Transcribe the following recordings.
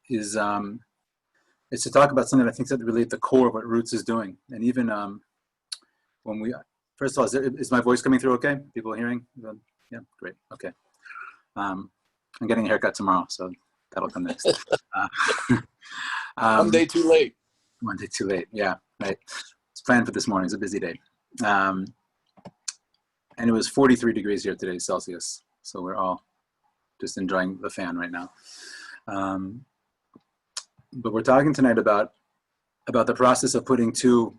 is to talk about something that I think is really at the core of what Roots is doing. And even when we, first of all, is my voice coming through okay? People hearing? Yeah, great, okay. I'm getting a haircut tomorrow, so that'll come next. One day too late. One day too late, yeah, right. It's planned for this morning, it's a busy day. And it was 43 degrees here today, Celsius. So we're all just enjoying the fan right now. But we're talking tonight about the process of putting two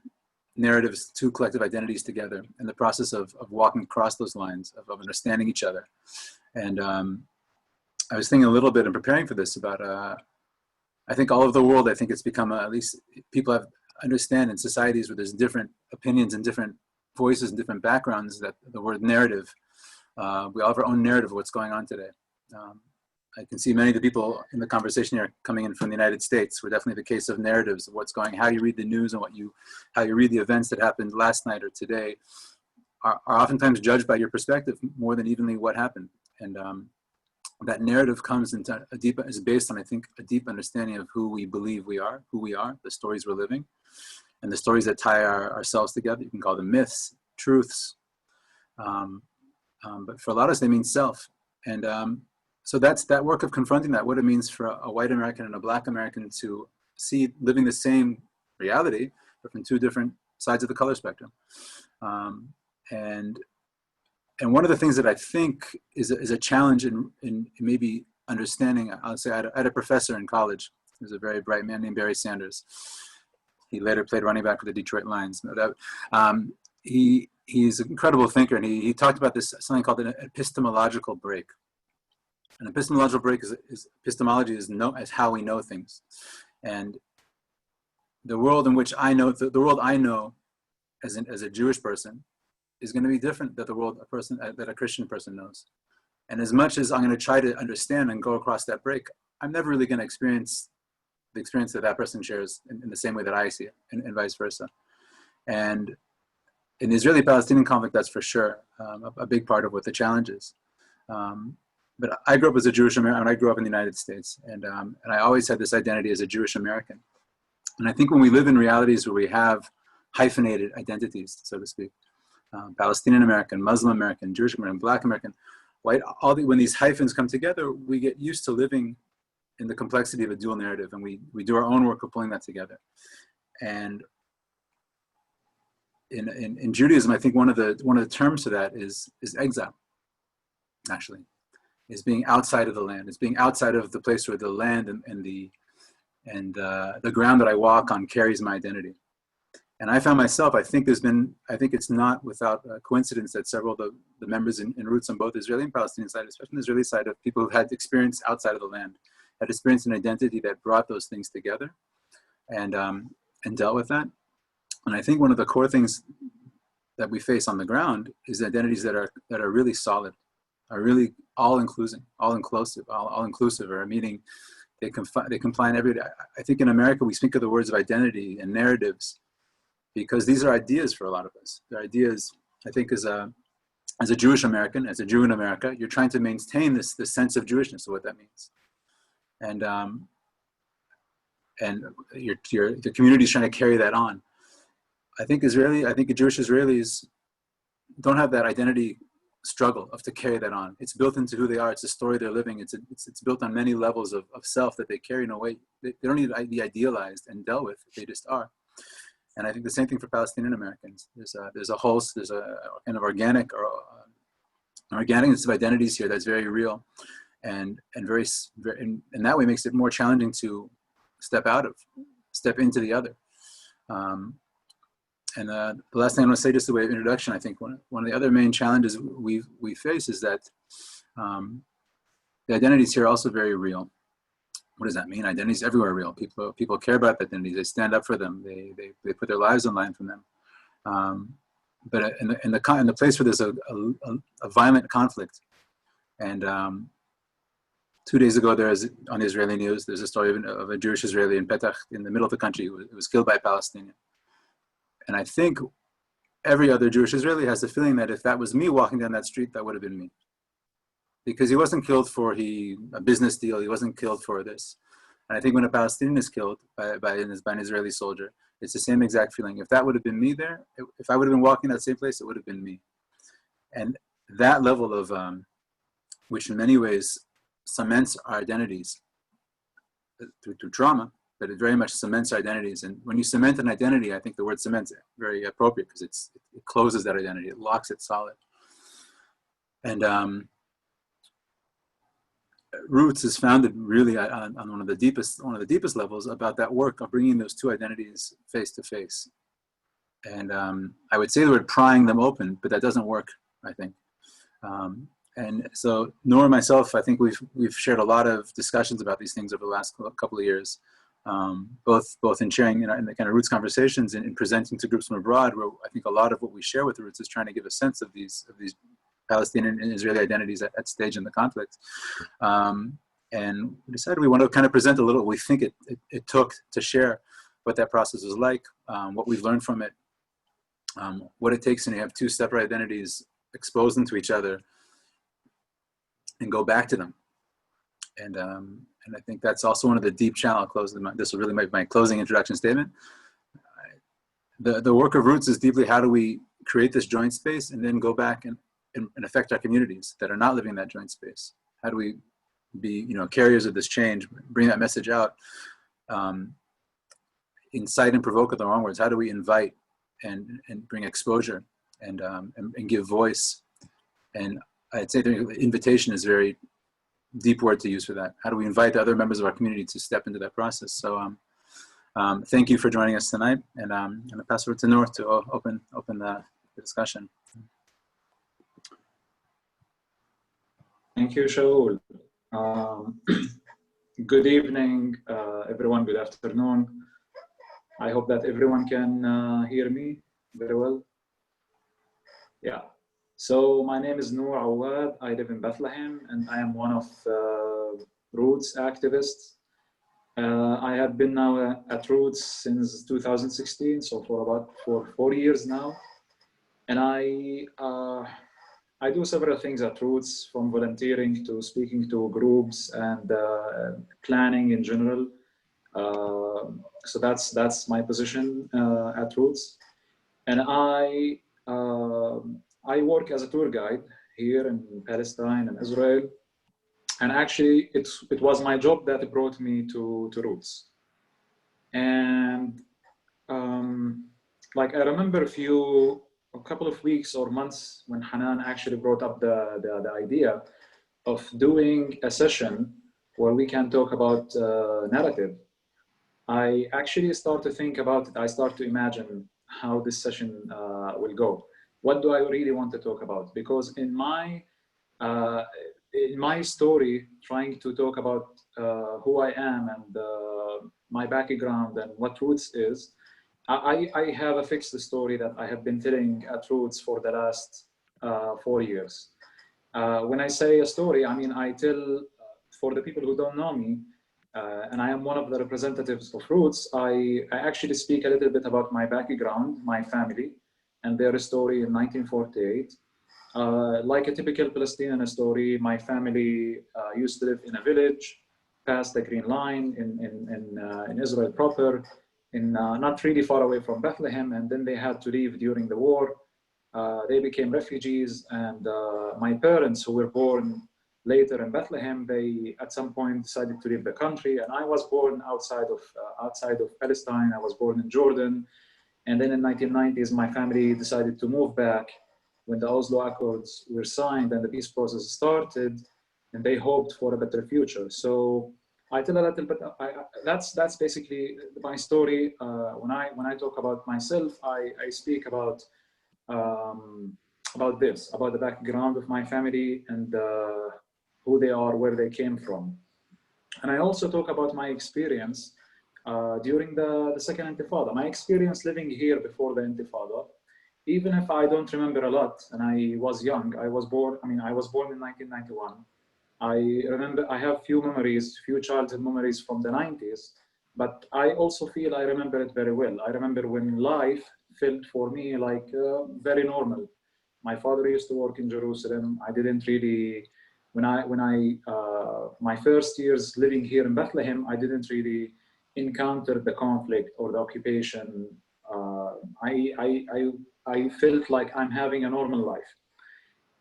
narratives, two collective identities together, and the process of walking across those lines, of understanding each other. And I was thinking a little bit in preparing for this about, I think all over the world, I think it's become, at least people understand in societies where there's different opinions and different voices and different backgrounds, that the word narrative, we all have our own narrative of what's going on today. I can see many of the people in the conversation here coming in from the United States. We're definitely the case of narratives of what's going, how you read the news and how you read the events that happened last night or today are oftentimes judged by your perspective more than evenly what happened. And that narrative comes into is based on, I think, a deep understanding of who we believe we are, the stories we're living, and the stories that tie ourselves together. You can call them myths, truths, but for a lot of us, they mean self. And so that's that work of confronting that, what it means for a white American and a black American to see living the same reality, but from two different sides of the color spectrum. And one of the things that I think is a challenge in maybe understanding, I'll say I had a professor in college. He was a very bright man named Barry Sanders. He later played running back for the Detroit Lions, no doubt. He's an incredible thinker, and he talked about this, something called an epistemological break. An epistemological break epistemology is how we know things. And the world in which I know, the world I know as a Jewish person is going to be different than the world that a Christian person knows. And as much as I'm going to try to understand and go across that break, I'm never really going to experience the experience that that person shares in the same way that I see it, and vice versa. And in the Israeli-Palestinian conflict, that's for sure a big part of what the challenge is. But I grew up as a Jewish American. I grew up in the United States, and I always had this identity as a Jewish American. And I think when we live in realities where we have hyphenated identities, so to speak, Palestinian American, Muslim American, Jewish American, Black American, white, when these hyphens come together, we get used to living in the complexity of a dual narrative, and we do our own work of pulling that together. And in Judaism, I think one of the terms to that is exile, actually, is being outside of the land. It's being outside of the place where the land and the ground that I walk on carries my identity. And I found myself, I think it's not without coincidence that several of the members in Roots on both Israeli and Palestinian side, especially on the Israeli side, of people who've had experience outside of the land, had experienced an identity that brought those things together and dealt with that. And I think one of the core things that we face on the ground is identities that are really solid, are really all-inclusive, or meaning they comply in every day. I think in America, we speak of the words of identity and narratives because these are ideas for a lot of us. They're ideas, I think, as a Jewish American, as a Jew in America, you're trying to maintain this sense of Jewishness, of what that means. And the community is trying to carry that on. I think Jewish Israelis don't have that identity struggle to carry that on. It's built into who they are. It's a story they're living. It's built on many levels of self that they carry in a way. They don't need to be idealized and dealt with. They just are. And I think the same thing for Palestinian Americans. There's a kind of organicness of identities here that's very real, and very in that way makes it more challenging to step into the other. And the last thing I want to say, just the way of introduction, I think one of the other main challenges we face is that the identities here are also very real. What does that mean? Identities everywhere are real. People care about identities. They stand up for them. They put their lives on line for them. But in the place where there's a violent conflict, and 2 days ago, on the Israeli news, there's a story of a Jewish Israeli in Petach, in the middle of the country, who was killed by a Palestinian. And I think every other Jewish Israeli has the feeling that if that was me walking down that street, that would have been me. Because he wasn't killed for a business deal. He wasn't killed for this. And I think when a Palestinian is killed by an Israeli soldier, it's the same exact feeling. If that would have been me there, if I would have been walking that same place, it would have been me. And that level of, which in many ways cements our identities through trauma, but it very much cements our identities. And when you cement an identity, I think the word cement is very appropriate because it closes that identity, it locks it solid. And Roots is founded really on one of the deepest levels about that work of bringing those two identities face to face. And I would say the word prying them open, but that doesn't work, I think. And so Noor and myself, I think we've shared a lot of discussions about these things over the last couple of years, both in sharing, in the kind of Roots conversations and in presenting to groups from abroad, where I think a lot of what we share with Roots is trying to give a sense of these Palestinian and Israeli identities at stage in the conflict. And we decided we want to kind of present a little what we think it took to share what that process was like, what we've learned from it, what it takes when you have two separate identities, expose them to each other, and go back to them. And I think that's also one of the deep challenges. This will really make my closing introduction statement. The work of Roots is deeply how do we create this joint space and then go back and affect our communities that are not living in that joint space. How do we be carriers of this change, bring that message out, incite and provoke with the wrong words? How do we invite and bring exposure and give voice? And I'd say the invitation is a very deep word to use for that. How do we invite the other members of our community to step into that process? So thank you for joining us tonight. And I'm going to pass it over to Noor to open the discussion. Thank you, Shaul. Good evening, everyone. Good afternoon. I hope that everyone can hear me very well. Yeah. So my name is Noor Awad. I live in Bethlehem, and I am one of Roots activists. I have been now at Roots since 2016, so for 4 years now. And I do several things at Roots, from volunteering to speaking to groups and planning in general. So that's my position at Roots. And I work as a tour guide here in Palestine and Israel. And actually, it was my job that brought me to Roots. And like I remember a couple of weeks or months when Hanan actually brought up the idea of doing a session where we can talk about narrative. I actually start to think about it. I start to imagine how this session will go. What do I really want to talk about? Because in my story, trying to talk about who I am and my background and what Roots is, I have a fixed story that I have been telling at Roots for the last 4 years. When I say a story, I mean I tell, for the people who don't know me, and I am one of the representatives of Roots, I actually speak a little bit about my background, my family, and their story in 1948. Like a typical Palestinian story, my family used to live in a village past the Green Line in Israel proper, not really far away from Bethlehem, and then they had to leave during the war. They became refugees, and my parents, who were born later in Bethlehem, they at some point decided to leave the country, and I was born outside of Palestine. I was born in Jordan, and then in 1990s, my family decided to move back when the Oslo Accords were signed and the peace process started, and they hoped for a better future. So I tell a little bit. That's basically my story. When I talk about myself, I speak about the background of my family and who they are, where they came from, and I also talk about my experience during the second Intifada. My experience living here before the Intifada, even if I don't remember a lot, and I was young. I was born in 1991. I remember I have few childhood memories from the 90s, but I also feel I remember it very well. I remember when life felt for me like very normal. My father used to work in Jerusalem. I didn't really My first years living here in Bethlehem, I didn't really encounter the conflict or the occupation. I felt like I'm having a normal life.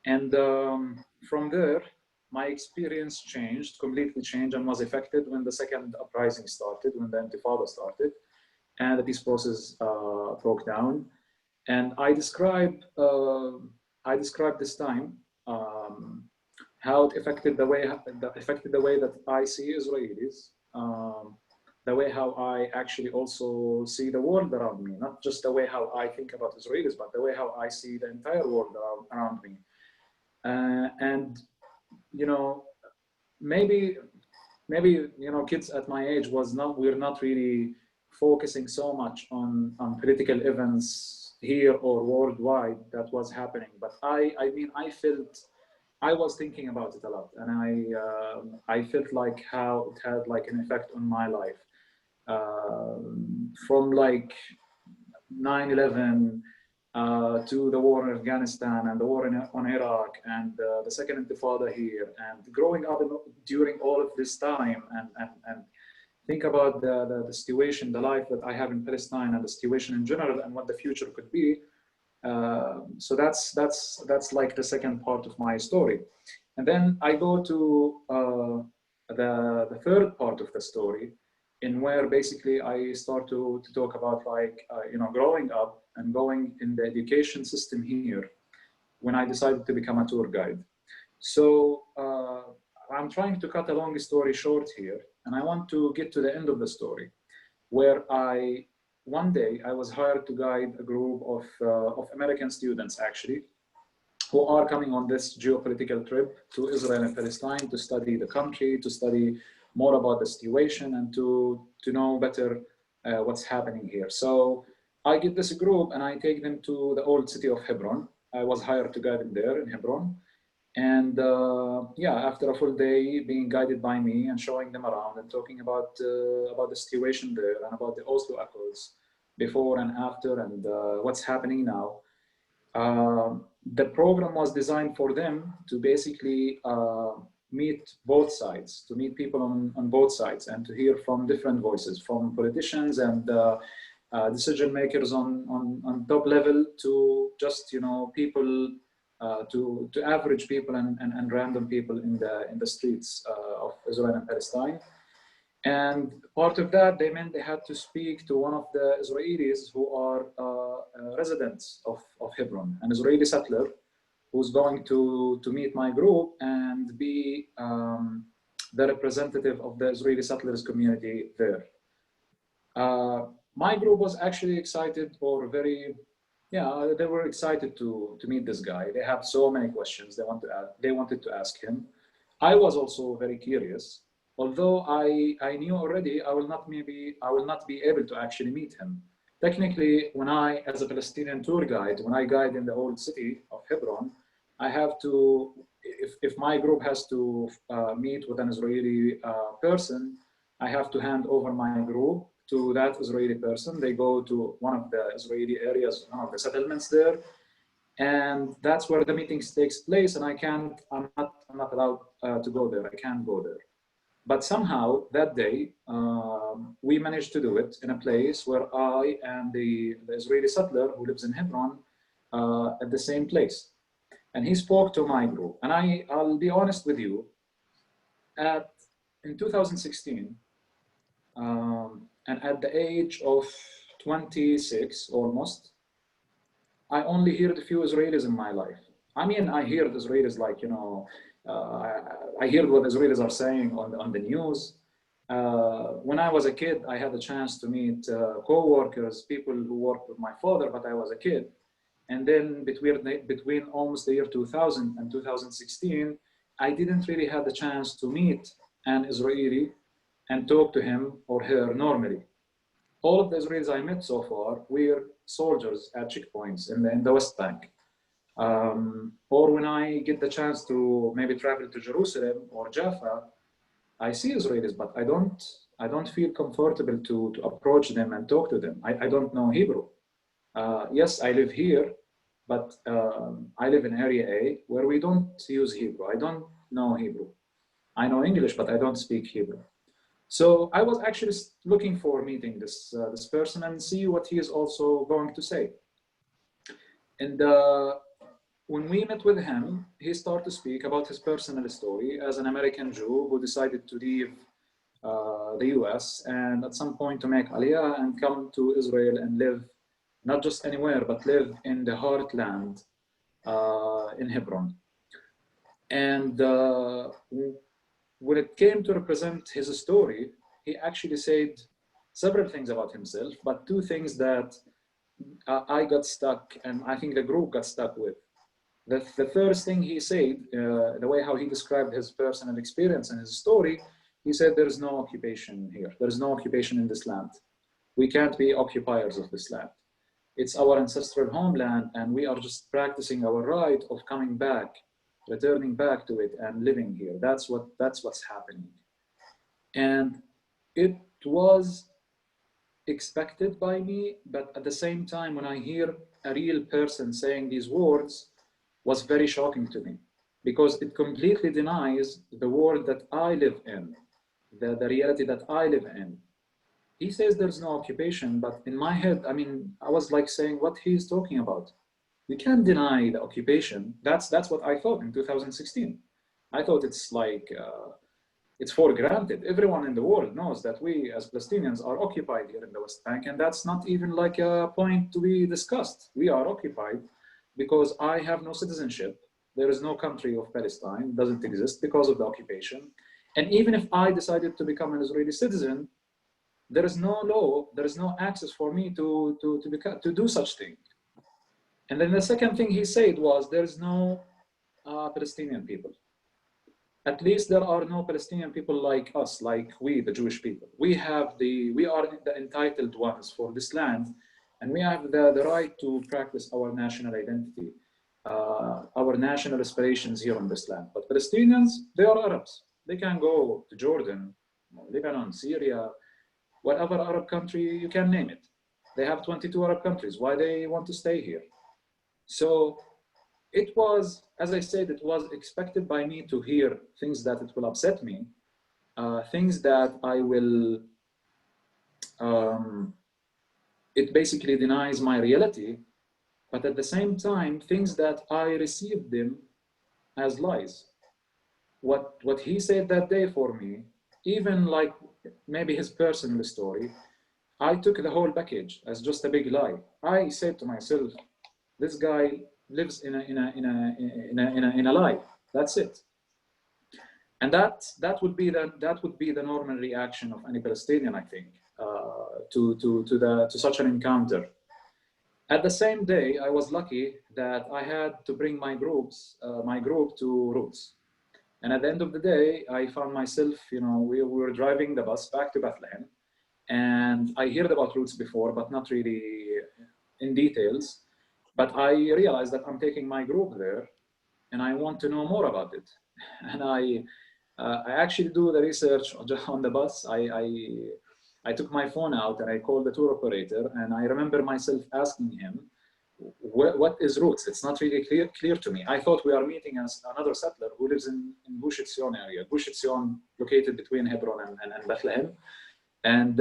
And from there, my experience changed, completely changed, and was affected when the second uprising started, when the Intifada started, and the peace process broke down. And I describe this time how it affected the way that I see Israelis, the way how I actually also see the world around me, not just the way how I think about Israelis, but the way how I see the entire world around me. And you know, maybe kids at my age we're not really focusing so much on political events here or worldwide that was happening. But I was thinking about it a lot, and I felt like how it had like an effect on my life, from like 9/11 to the war in Afghanistan and the war on Iraq and the second Intifada here, and growing up during all of this time, and think about the situation, the life that I have in Palestine, and the situation in general, and what the future could be. So that's like the second part of my story. And then I go to the third part of the story, in where basically I start to talk about like, growing up and going in the education system here when I decided to become a tour guide. So I'm trying to cut a long story short here, and I want to get to the end of the story, where one day I was hired to guide a group of American students, actually, who are coming on this geopolitical trip to Israel and Palestine to study the country, to study more about the situation, and to know better what's happening here. So I get this group and I take them to the old city of Hebron. I was hired to guide them there in Hebron. And after a full day being guided by me and showing them around and talking about the situation there and about the Oslo Accords before and after, and what's happening now, the program was designed for them to basically meet both sides, to meet people on both sides, and to hear from different voices, from politicians and decision makers on top level, to just people, to average people and random people in the streets of Israel and Palestine. And part of that, they meant they had to speak to one of the Israelis who are residents of Hebron, an Israeli settler who's going to meet my group and be the representative of the Israeli settlers community there. My group was actually excited, or they were excited to meet this guy. They have so many questions they wanted to ask him. I was also very curious, although I knew already I will not be able to actually meet him. Technically, when I, as a Palestinian tour guide, when I guide in the old city of Hebron, I have to, if my group has to meet with an Israeli person, I have to hand over my group to that Israeli person. They go to one of the Israeli areas, one of the settlements there, and that's where the meetings takes place. And I'm not allowed to go there. I can't go there. But somehow that day, we managed to do it in a place where I and the Israeli settler who lives in Hebron at the same place. And he spoke to my group. And I'll be honest with you, in 2016, and at the age of 26 almost, I only heard a few Israelis in my life. I mean, I hear the Israelis like, I hear what Israelis are saying on the news. When I was a kid, I had a chance to meet co-workers, people who worked with my father, but I was a kid. And then between almost the year 2000 and 2016, I didn't really have the chance to meet an Israeli and talk to him or her normally. All of the Israelis I met so far were soldiers at checkpoints in the West Bank. Or when I get the chance to maybe travel to Jerusalem or Jaffa, I see Israelis, but I don't feel comfortable to approach them and talk to them. I don't know Hebrew. Yes, I live here, but I live in Area A where we don't use Hebrew. I don't know Hebrew. I know English, but I don't speak Hebrew. So I was actually looking for meeting this person and see what he is also going to say. And when we met with him, he started to speak about his personal story as an American Jew who decided to leave the US and at some point to make Aliyah and come to Israel and live not just anywhere, but live in the heartland in Hebron. And when it came to represent his story, he actually said several things about himself, but two things that I got stuck and I think the group got stuck with. The first thing he said, the way how he described his personal experience and his story, he said there is no occupation here. There is no occupation in this land. We can't be occupiers of this land. It's our ancestral homeland and we are just practicing our right of coming back, returning back to it and living here. That's what's happening. And it was expected by me, but at the same time, when I hear a real person saying these words, was very shocking to me because it completely denies the world that I live in, the reality that I live in. He says there's no occupation, but in my head, I mean, I was like saying what he's talking about. You can't deny the occupation. That's what I thought in 2016. I thought it's like, it's for granted. Everyone in the world knows that we as Palestinians are occupied here in the West Bank, and that's not even like a point to be discussed. We are occupied because I have no citizenship. There is no country of Palestine, it doesn't exist because of the occupation. And even if I decided to become an Israeli citizen, there is no law, there is no access for me to do such thing. And then the second thing he said was there is no Palestinian people. At least there are no Palestinian people like us, like we, the Jewish people. We are the entitled ones for this land, and we have the right to practice our national identity, our national aspirations here on this land. But Palestinians, they are Arabs. They can go to Jordan, Lebanon, Syria, whatever Arab country you can name it. They have 22 Arab countries. Why they want to stay here? So it was, as I said, it was expected by me to hear things that it will upset me, things that I will, it basically denies my reality, but at the same time, things that I received them as lies. What he said that day for me, even like maybe his personal story, I took the whole package as just a big lie. I said to myself, this guy lives in a lie. That's it. And that would be the normal reaction of any Palestinian, I think, to such an encounter. At the same day, I was lucky that I had to bring my group to Roots. And at the end of the day, I found myself, we were driving the bus back to Bethlehem, and I heard about Roots before, but not really in details. But I realized that I'm taking my group there, and I want to know more about it. And I actually do the research on the bus. I took my phone out and I called the tour operator, and I remember myself asking him, what is Roots? It's not really clear to me. I thought we are meeting as another settler who lives in Gush Etzion area. Gush Etzion located between Hebron and Bethlehem. And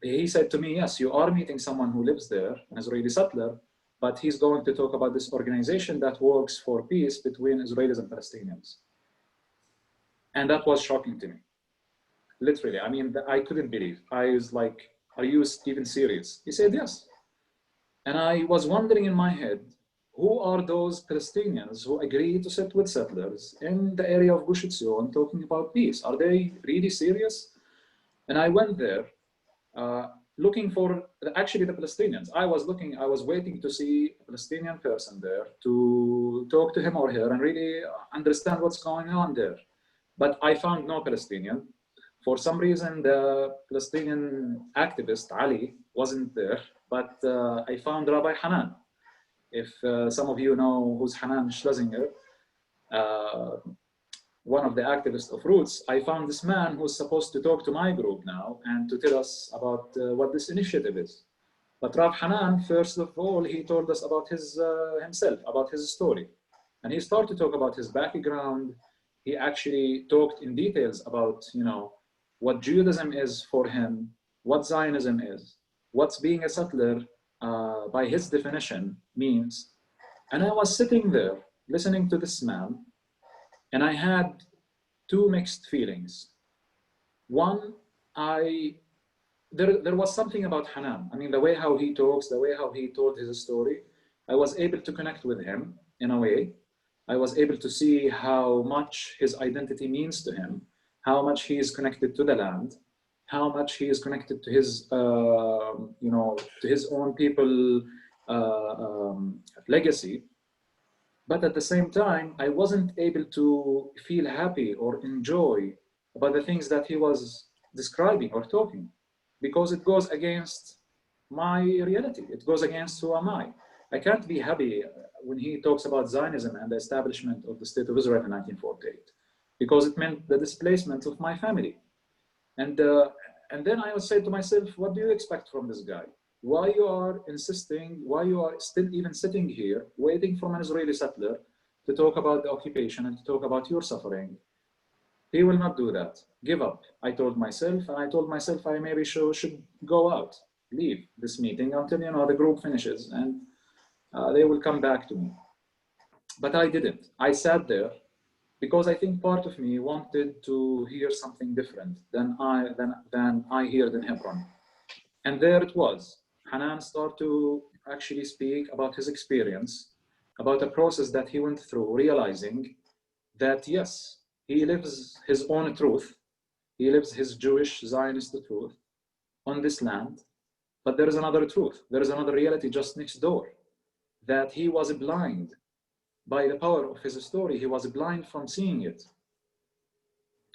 he said to me, yes, you are meeting someone who lives there, an Israeli settler, but he's going to talk about this organization that works for peace between Israelis and Palestinians. And that was shocking to me. Literally, I mean, I couldn't believe. I was like, are you even serious? He said, yes. And I was wondering in my head, who are those Palestinians who agree to sit with settlers in the area of Gush Etzion talking about peace? Are they really serious? And I went there looking for actually the Palestinians. I was waiting to see a Palestinian person there to talk to him or her and really understand what's going on there. But I found no Palestinian. For some reason, the Palestinian activist, Ali, wasn't there, but I found Rabbi Hanan. If some of you know who's Hanan Schlesinger, one of the activists of Roots, I found this man who's supposed to talk to my group now and to tell us about what this initiative is. But Rav Hanan, first of all, he told us about his himself, about his story. And he started to talk about his background. He actually talked in details about, you know, what Judaism is for him, what Zionism is, what's being a settler by his definition means. And I was sitting there listening to this man, and I had two mixed feelings. One, there was something about Hanan. I mean, the way how he talks, the way how he told his story, I was able to connect with him in a way. I was able to see how much his identity means to him, how much he is connected to the land, how much he is connected to his, you know, to his own people legacy. But at the same time, I wasn't able to feel happy or enjoy about the things that he was describing or talking, because it goes against my reality. It goes against who am I. I can't be happy when he talks about Zionism and the establishment of the State of Israel in 1948, because it meant the displacement of my family. And then I would say to myself, what do you expect from this guy? Why you are insisting, why you are still even sitting here waiting from an Israeli settler to talk about the occupation and to talk about your suffering? He will not do that. Give up, I told myself, and I told myself I maybe should go out, leave this meeting until, you know, the group finishes and they will come back to me. But I didn't. I sat there because I think part of me wanted to hear something different than I heard in Hebron. And there it was. Hanan started to actually speak about his experience, about a process that he went through, realizing that yes, he lives his own truth. He lives his Jewish Zionist truth on this land. But there is another truth. There is another reality just next door, that he was blind by the power of his story. He was blind from seeing it.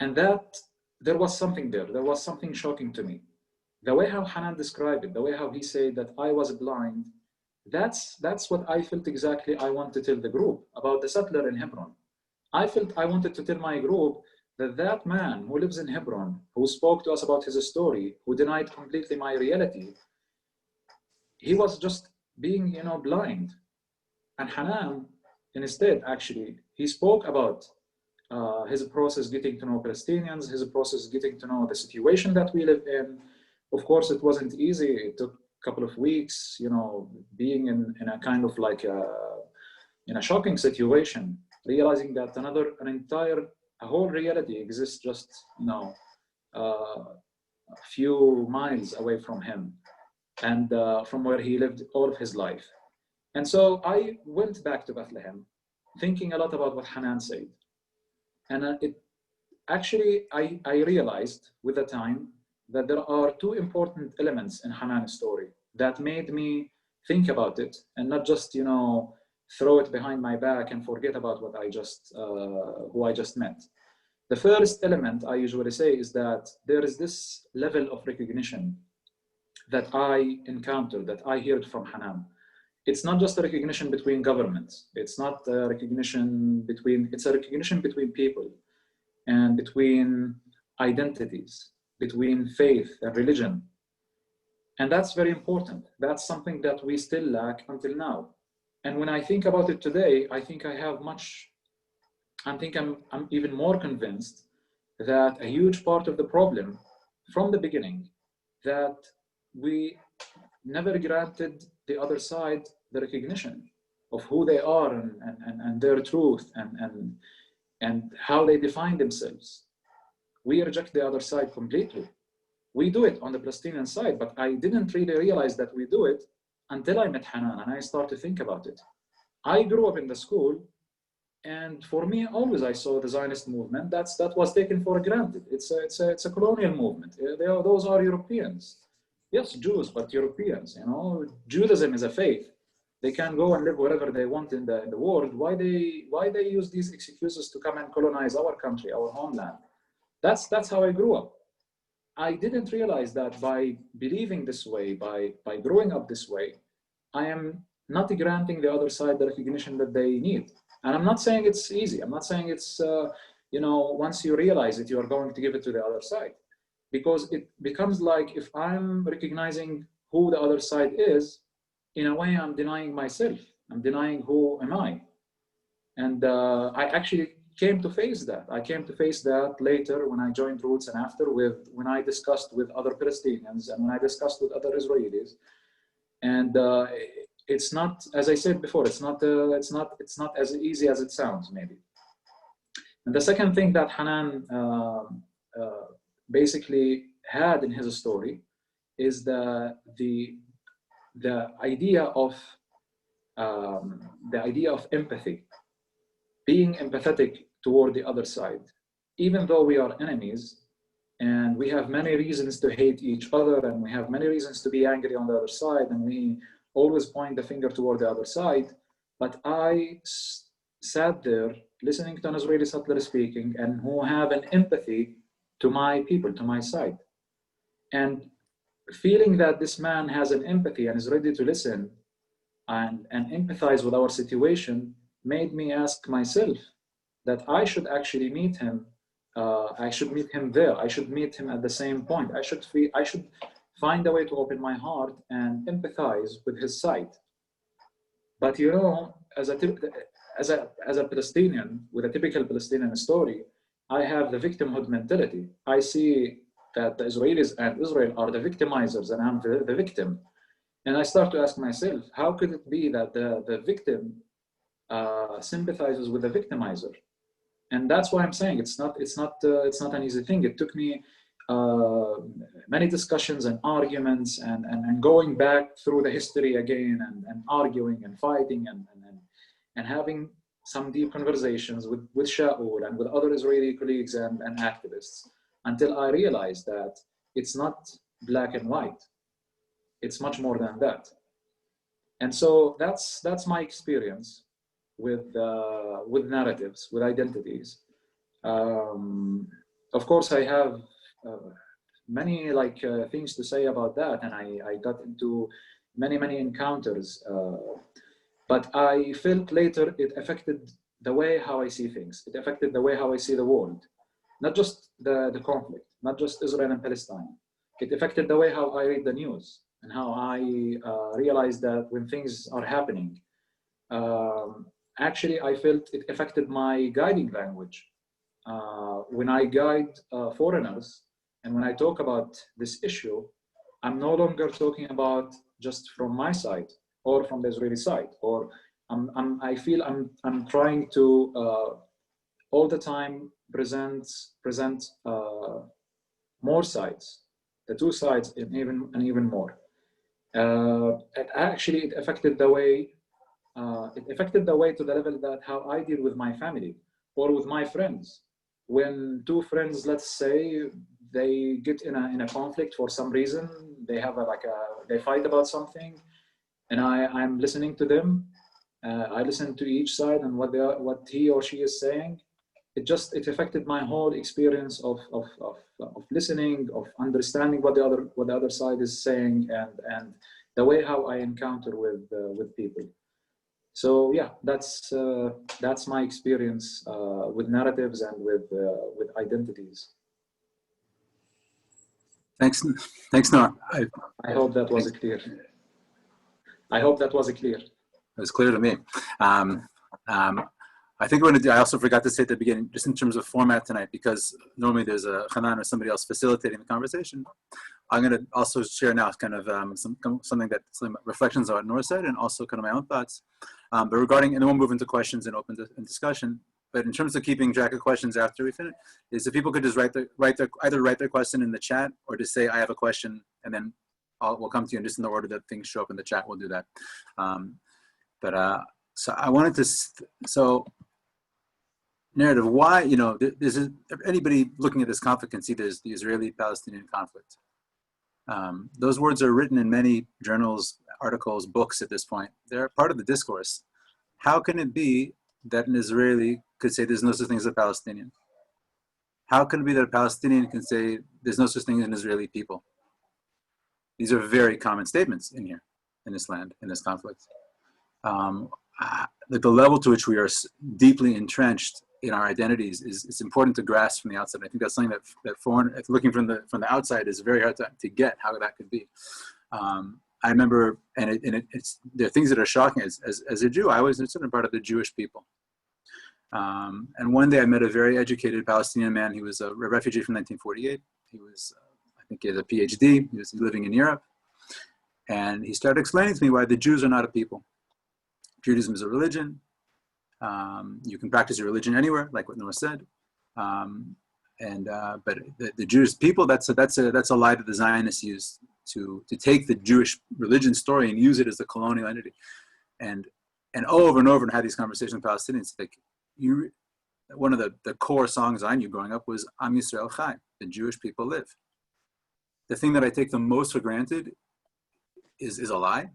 And that there was something there. There was something shocking to me. The way how Hanan described it, the way how he said that I was blind, that's what I felt exactly I want to tell the group about the settler in Hebron. I felt I wanted to tell my group that that man who lives in Hebron, who spoke to us about his story, who denied completely my reality, he was just being, you know, blind. And Hanan, instead, actually, he spoke about his process getting to know Palestinians, his process getting to know the situation that we live in. Of course, it wasn't easy. It took a couple of weeks, you know, being in a kind of like in a shocking situation, realizing that a whole reality exists just, you know, a few miles away from him and from where he lived all of his life. And so I went back to Bethlehem, thinking a lot about what Hanan said. And I realized with the time that there are two important elements in Hanan's story that made me think about it and not just, you know, throw it behind my back and forget about what who I just met. The first element I usually say is that there is this level of recognition that I encountered, that I heard from Hanan. It's not just a recognition between governments. It's not a recognition between, it's a recognition between people and between identities, between faith and religion. And that's very important. That's something that we still lack until now. And when I think about it today, I think I'm even more convinced that a huge part of the problem from the beginning, that we never granted the other side the recognition of who they are and their truth and how they define themselves. We reject the other side completely. We do it on the Palestinian side, but I didn't really realize that we do it until I met Hanan and I started to think about it. I grew up in the school, and for me, always I saw the Zionist movement. That was taken for granted. It's a colonial movement. Those are Europeans. Yes, Jews, but Europeans. You know, Judaism is a faith. They can go and live wherever they want in the world. Why they use these excuses to come and colonize our country, our homeland? That's how I grew up. I didn't realize that by believing this way, by growing up this way, I am not granting the other side the recognition that they need. And I'm not saying it's easy. I'm not saying it's, you know, once you realize it, you are going to give it to the other side. Because it becomes like, if I'm recognizing who the other side is, in a way, I'm denying myself. I'm denying who am I. And I actually came to face that. I came to face that later when I joined Roots, and after when I discussed with other Palestinians and when I discussed with other Israelis. And it's not, as I said before, it's not as easy as it sounds, maybe. And the second thing that Hanan basically had in his story is the idea of empathy, being empathetic toward the other side, even though we are enemies and we have many reasons to hate each other and we have many reasons to be angry on the other side and we always point the finger toward the other side. But I sat there listening to an Israeli settler speaking and who have an empathy to my people, to my side. And feeling that this man has an empathy and is ready to listen and empathize with our situation made me ask myself that I should actually meet him. I should meet him there. I should meet him at the same point. I should find a way to open my heart and empathize with his side. But you know, as a Palestinian with a typical Palestinian story, I have the victimhood mentality. I see that the Israelis and Israel are the victimizers and I'm the victim. And I start to ask myself, how could it be that the victim sympathizes with the victimizer? And that's why I'm saying it's not an easy thing. It took me many discussions and arguments and going back through the history again and arguing and fighting and having some deep conversations with Shaul and with other Israeli colleagues and activists until I realized that it's not black and white. It's much more than that. And so that's my experience with narratives, with identities. Of course, I have many things to say about that, and I got into many encounters. But I felt later it affected the way how I see things. It affected the way how I see the world, not just the conflict, not just Israel and Palestine. It affected the way how I read the news and how I realized that when things are happening, actually I felt it affected my guiding language. When I guide foreigners and when I talk about this issue, I'm no longer talking about just from my side or from the Israeli side, or I feel I'm trying to all the time present more sides, the two sides, and even more. It affected the way to the level that how I deal with my family or with my friends. When two friends, let's say, they get in a conflict for some reason, they have they fight about something, and I'm listening to them. I listen to each side and what he or she is saying. It affected my whole experience of listening, of understanding what the other side is saying, and the way how I encounter with people. So yeah, that's my experience with narratives and with identities. Thanks, Noor. I hope that was clear. I hope that was clear. It was clear to me. I think we're going to do, I also forgot to say at the beginning, just in terms of format tonight, because normally there's a Hanan or somebody else facilitating the conversation. I'm going to also share now kind of some reflections on what Noor said and also kind of my own thoughts. But regarding, and then we'll move into questions and open discussion. But in terms of keeping track of questions after we finish, is if people could just either write their question in the chat or just say, I have a question, and then we'll come to you, and just in the order that things show up in the chat, we'll do that. So I wanted to, narrative, why, this is, anybody looking at this conflict can see there's the Israeli-Palestinian conflict. Those words are written in many journals, articles, books at this point. They're part of the discourse. How can it be that an Israeli could say there's no such thing as a Palestinian? How can it be that a Palestinian can say there's no such thing as an Israeli people? These are very common statements in here, in this land, in this conflict. The level to which we are deeply entrenched in our identities it's important to grasp from the outside. I think that's something that foreign, looking from the outside, is very hard to get how that could be. I remember, it's there are things that are shocking. As a Jew, I was a certain part of the Jewish people. And one day I met a very educated Palestinian man. He was a refugee from 1948. He was, I think he has a PhD. He was living in Europe. And he started explaining to me why the Jews are not a people. Judaism is a religion. You can practice your religion anywhere, like what Noor said. But the Jewish people, that's a lie that the Zionists use to take the Jewish religion story and use it as a colonial entity. And over and over and had these conversations with Palestinians. Like one of the core songs I knew growing up was Am Yisrael Chai, the Jewish people live. The thing that I take the most for granted is a lie.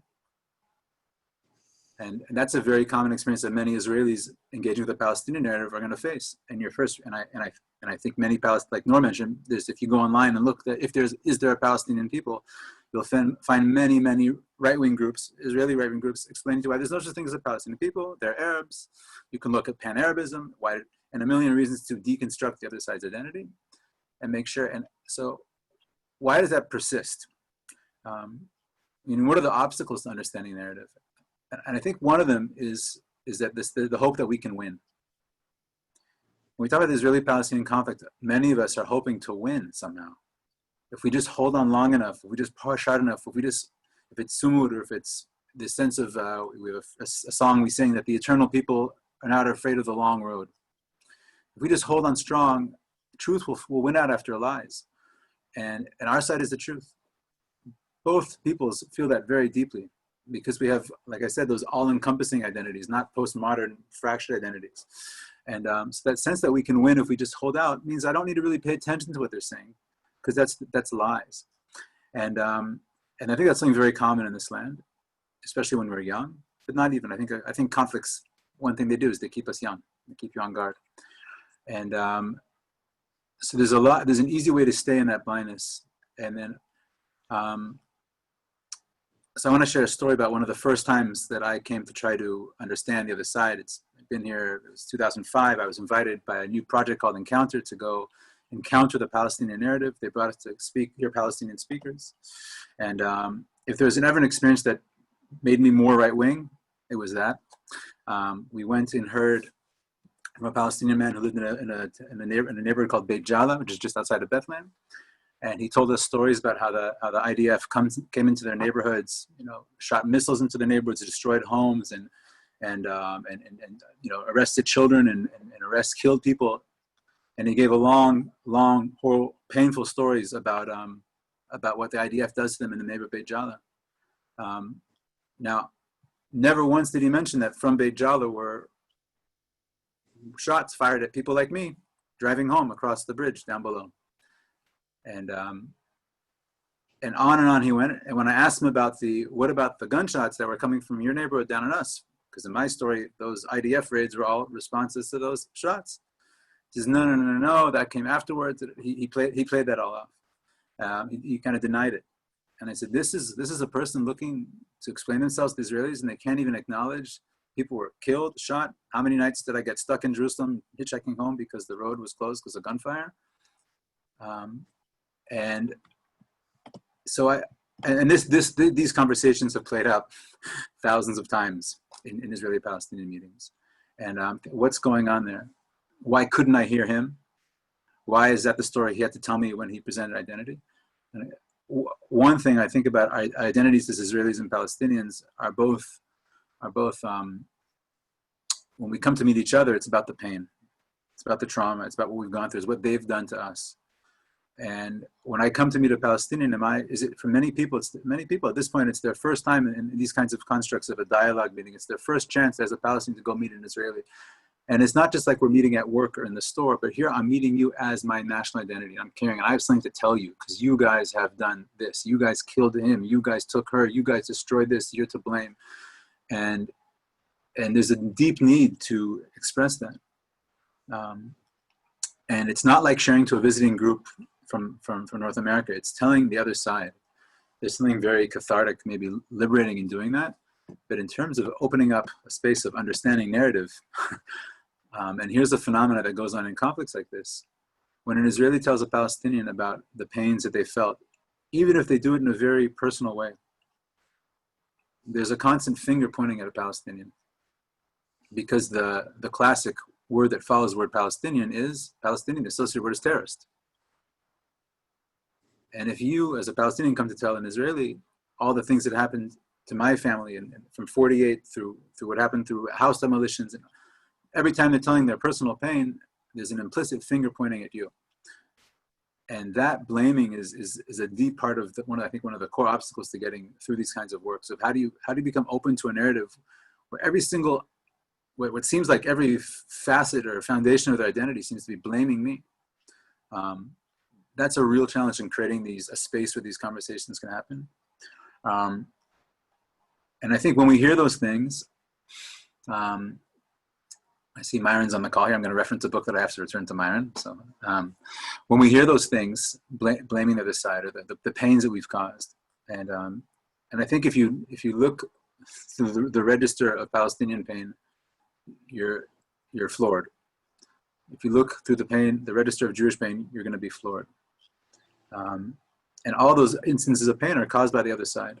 And that's a very common experience that many Israelis engaging with the Palestinian narrative are going to face. And I think many Palestinians, like Noor mentioned, if you go online and look, that is there a Palestinian people, you'll find many right-wing groups, Israeli right-wing groups, explaining to you why there's no such thing as a Palestinian people. They're Arabs. You can look at Pan-Arabism, and a million reasons to deconstruct the other side's identity, and make sure. And so, why does that persist? What are the obstacles to understanding narrative? And I think one of them is that the hope that we can win. When we talk about the Israeli-Palestinian conflict, many of us are hoping to win somehow. If we just hold on long enough, if we just push hard enough, if it's sumud, or if it's this sense of, we have a song we sing that the eternal people are not afraid of the long road. If we just hold on strong, truth will win out after lies. And our side is the truth. Both peoples feel that very deeply, because we have, like I said, those all-encompassing identities, not postmodern fractured identities. And so that sense that we can win if we just hold out means I don't need to really pay attention to what they're saying, because that's lies. And I think that's something very common in this land, especially when we're young, but not even. I think conflicts, one thing they do is they keep us young, they keep you on guard. And so there's an easy way to stay in that blindness. And then, so I want to share a story about one of the first times that I came to try to understand the other side. It's been here, it was 2005. I was invited by a new project called Encounter to go encounter the Palestinian narrative. They brought us to hear Palestinian speakers. And if there's ever an experience that made me more right-wing, it was that. We went and heard from a Palestinian man who lived in a neighborhood called Beit Jala, which is just outside of Bethlehem. And he told us stories about how the IDF came into their neighborhoods, shot missiles into the neighborhoods, destroyed homes, and arrested children and killed people. And he gave a long, horrible, painful stories about what the IDF does to them in the neighborhood Beit Jala. Now, never once did he mention that from Beit Jala were shots fired at people like me driving home across the bridge down below. And on and on he went. And when I asked him what about the gunshots that were coming from your neighborhood down on us? Because in my story, those IDF raids were all responses to those shots. He says, no, that came afterwards. He played that all off. He kind of denied it. And I said, this is a person looking to explain themselves to Israelis, and they can't even acknowledge people were killed, shot. How many nights did I get stuck in Jerusalem hitchhiking home because the road was closed because of gunfire? And so these conversations have played out thousands of times in Israeli-Palestinian meetings. And what's going on there? Why couldn't I hear him? Why is that the story he had to tell me when he presented identity? And one thing I think about identities as Israelis and Palestinians are both when we come to meet each other, it's about the pain. It's about the trauma. It's about what we've gone through. It's what they've done to us. And when I come to meet a Palestinian, for many people at this point, it's their first time in these kinds of constructs of a dialogue meeting. It's their first chance as a Palestinian to go meet an Israeli. And it's not just like we're meeting at work or in the store, but here I'm meeting you as my national identity. I'm carrying, and I have something to tell you because you guys have done this. You guys killed him. You guys took her. You guys destroyed this. You're to blame. And there's a deep need to express that. And it's not like sharing to a visiting group from North America. It's telling the other side. There's something very cathartic, maybe liberating in doing that. But in terms of opening up a space of understanding narrative, and here's the phenomena that goes on in conflicts like this. When an Israeli tells a Palestinian about the pains that they felt, even if they do it in a very personal way, there's a constant finger pointing at a Palestinian, because the classic word that follows the word Palestinian, the associated word is terrorist. And if you, as a Palestinian, come to tell an Israeli all the things that happened to my family, and from 48 through what happened through house demolitions, and every time they're telling their personal pain, there's an implicit finger pointing at you. And that blaming is a deep part of one of the core obstacles to getting through these kinds of works. Of how do you become open to a narrative where every single, what seems like every facet or foundation of their identity seems to be blaming me. That's a real challenge in creating a space where these conversations can happen. And I think when we hear those things, I see Myron's on the call here. I'm going to reference a book that I have to return to Myron. So when we hear those things, blaming the other side, or the pains that we've caused, and I think if you look through the register of Palestinian pain, you're floored. If you look through the register of Jewish pain, you're going to be floored. And all those instances of pain are caused by the other side.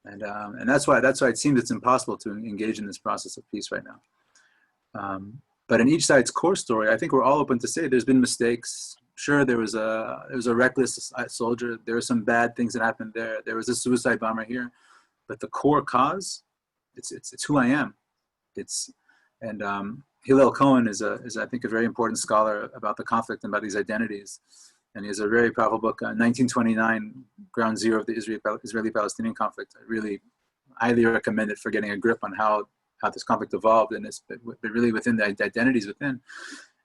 And that's why it seems it's impossible to engage in this process of peace right now. But in each side's core story, I think we're all open to say there's been mistakes. Sure, there was a reckless soldier. There were some bad things that happened there. There was a suicide bomber here. But the core cause, it's who I am. Hillel Cohen is I think a very important scholar about the conflict and about these identities. And he has a very powerful book, 1929, Ground Zero of the Israeli-Palestinian conflict. I really highly recommend it for getting a grip on how this conflict evolved, and but really within the identities within.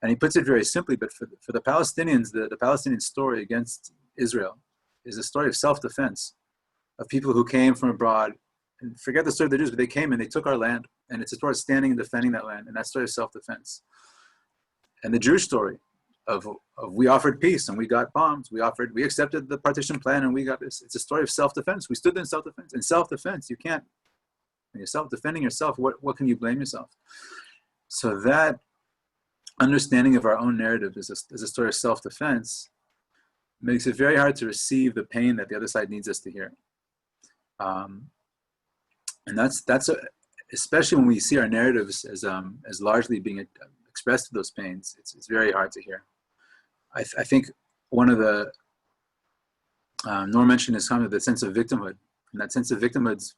And he puts it very simply, but for the Palestinians, the Palestinian story against Israel is a story of self-defense, of people who came from abroad, and forget the story of the Jews, but they came and they took our land, and it's a story of standing and defending that land, and that story of self-defense. And the Jewish story of we offered peace and we got bombs, we accepted the partition plan and we got this. It's a story of self-defense. We stood in self-defense. In self-defense, you can't, when you're self-defending yourself, what can you blame yourself? So that understanding of our own narrative as a story of self-defense makes it very hard to receive the pain that the other side needs us to hear. And that's especially when we see our narratives as largely being expressed through those pains, it's very hard to hear. I think one of the, Noor mentioned is kind of the sense of victimhood. And that sense of victimhood is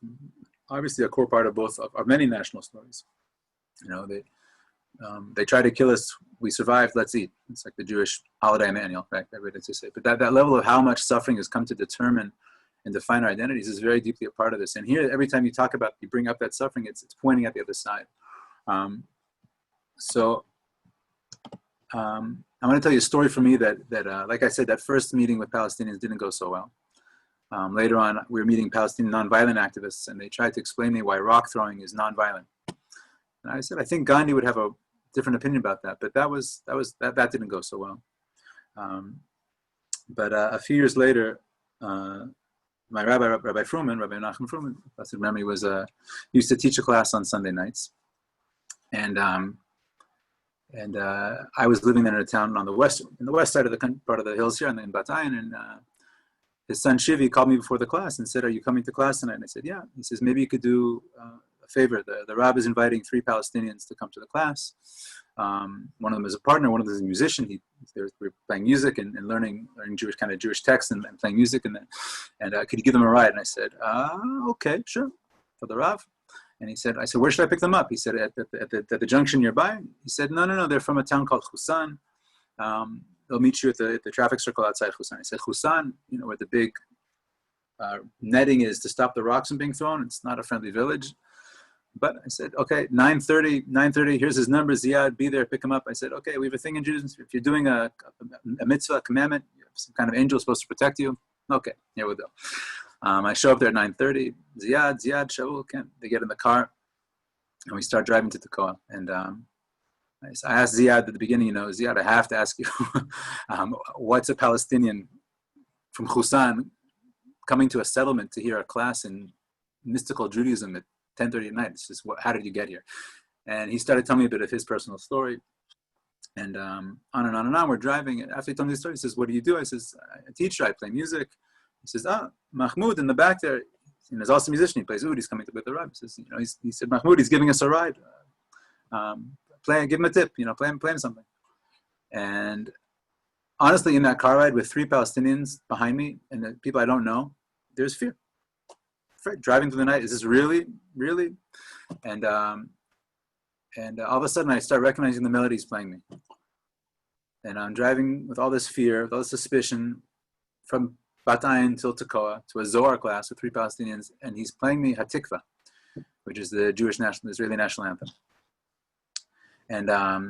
obviously a core part of of many national stories. You know, they try to kill us, we survived, let's eat. It's like the Jewish holiday manual, right? Everything to say. But that level of how much suffering has come to determine and define our identities is very deeply a part of this. And here, every time you bring up that suffering, it's pointing at the other side. I'm going to tell you a story for me that like I said, that first meeting with Palestinians didn't go so well. Later on, we were meeting Palestinian nonviolent activists, and they tried to explain to me why rock throwing is nonviolent. And I said, I think Gandhi would have a different opinion about that, but that didn't go so well. But a few years later, my Rabbi Nachum Fruman, blessed memory, used to teach a class on Sunday nights, and I was living in a town in the west side of the part of the hills here, in Batayan, and his son Shivi called me before the class and said, "Are you coming to class tonight?" And I said, "Yeah." He says, "Maybe you could do a favor. The Rab is inviting 3 Palestinians to come to the class. One of them is a partner, one of them is a musician. We're playing music and learning Jewish texts and playing music, and could you give them a ride?" And I said, "Okay, sure, for the Rav." And I said, "Where should I pick them up?" He said, at the junction nearby. He said, No, they're from a town called Husan. They'll meet you at the traffic circle outside Husan. I said, Husan, where the big netting is to stop the rocks from being thrown. It's not a friendly village. But I said, okay, 9:30, here's his number, Ziad, be there, pick him up. I said, okay, we have a thing in Judaism. If you're doing a mitzvah, a commandment, some kind of angel supposed to protect you. Okay, here we go. I show up there at 9:30. Ziad, Shaul, they get in the car, and we start driving to Tekoa. And I asked Ziad at the beginning, Ziad, I have to ask you, what's a Palestinian from Husan coming to a settlement to hear a class in mystical Judaism at 10:30 at night? It's just, how did you get here? And he started telling me a bit of his personal story. And on and on and on, we're driving. And after he told me the story, he says, "What do you do?" I says, "I'm a teacher, I play music." He says, Mahmoud in the back there, And there's also a musician, he plays oud, he's coming to Bethlehem. He says, you know, he said, Mahmoud, he's giving us a ride. Give him a tip, you know, play him something. And honestly, in that car ride with 3 Palestinians behind me and the people I don't know, there's fear. Driving through the night, is this really? And all of a sudden I start recognizing the melodies playing me. And I'm driving with all this fear, with all this suspicion, from Bat Ayin till Tekoa to a Zohar class with 3 Palestinians, and he's playing me Hatikva, which is the Israeli national anthem. And I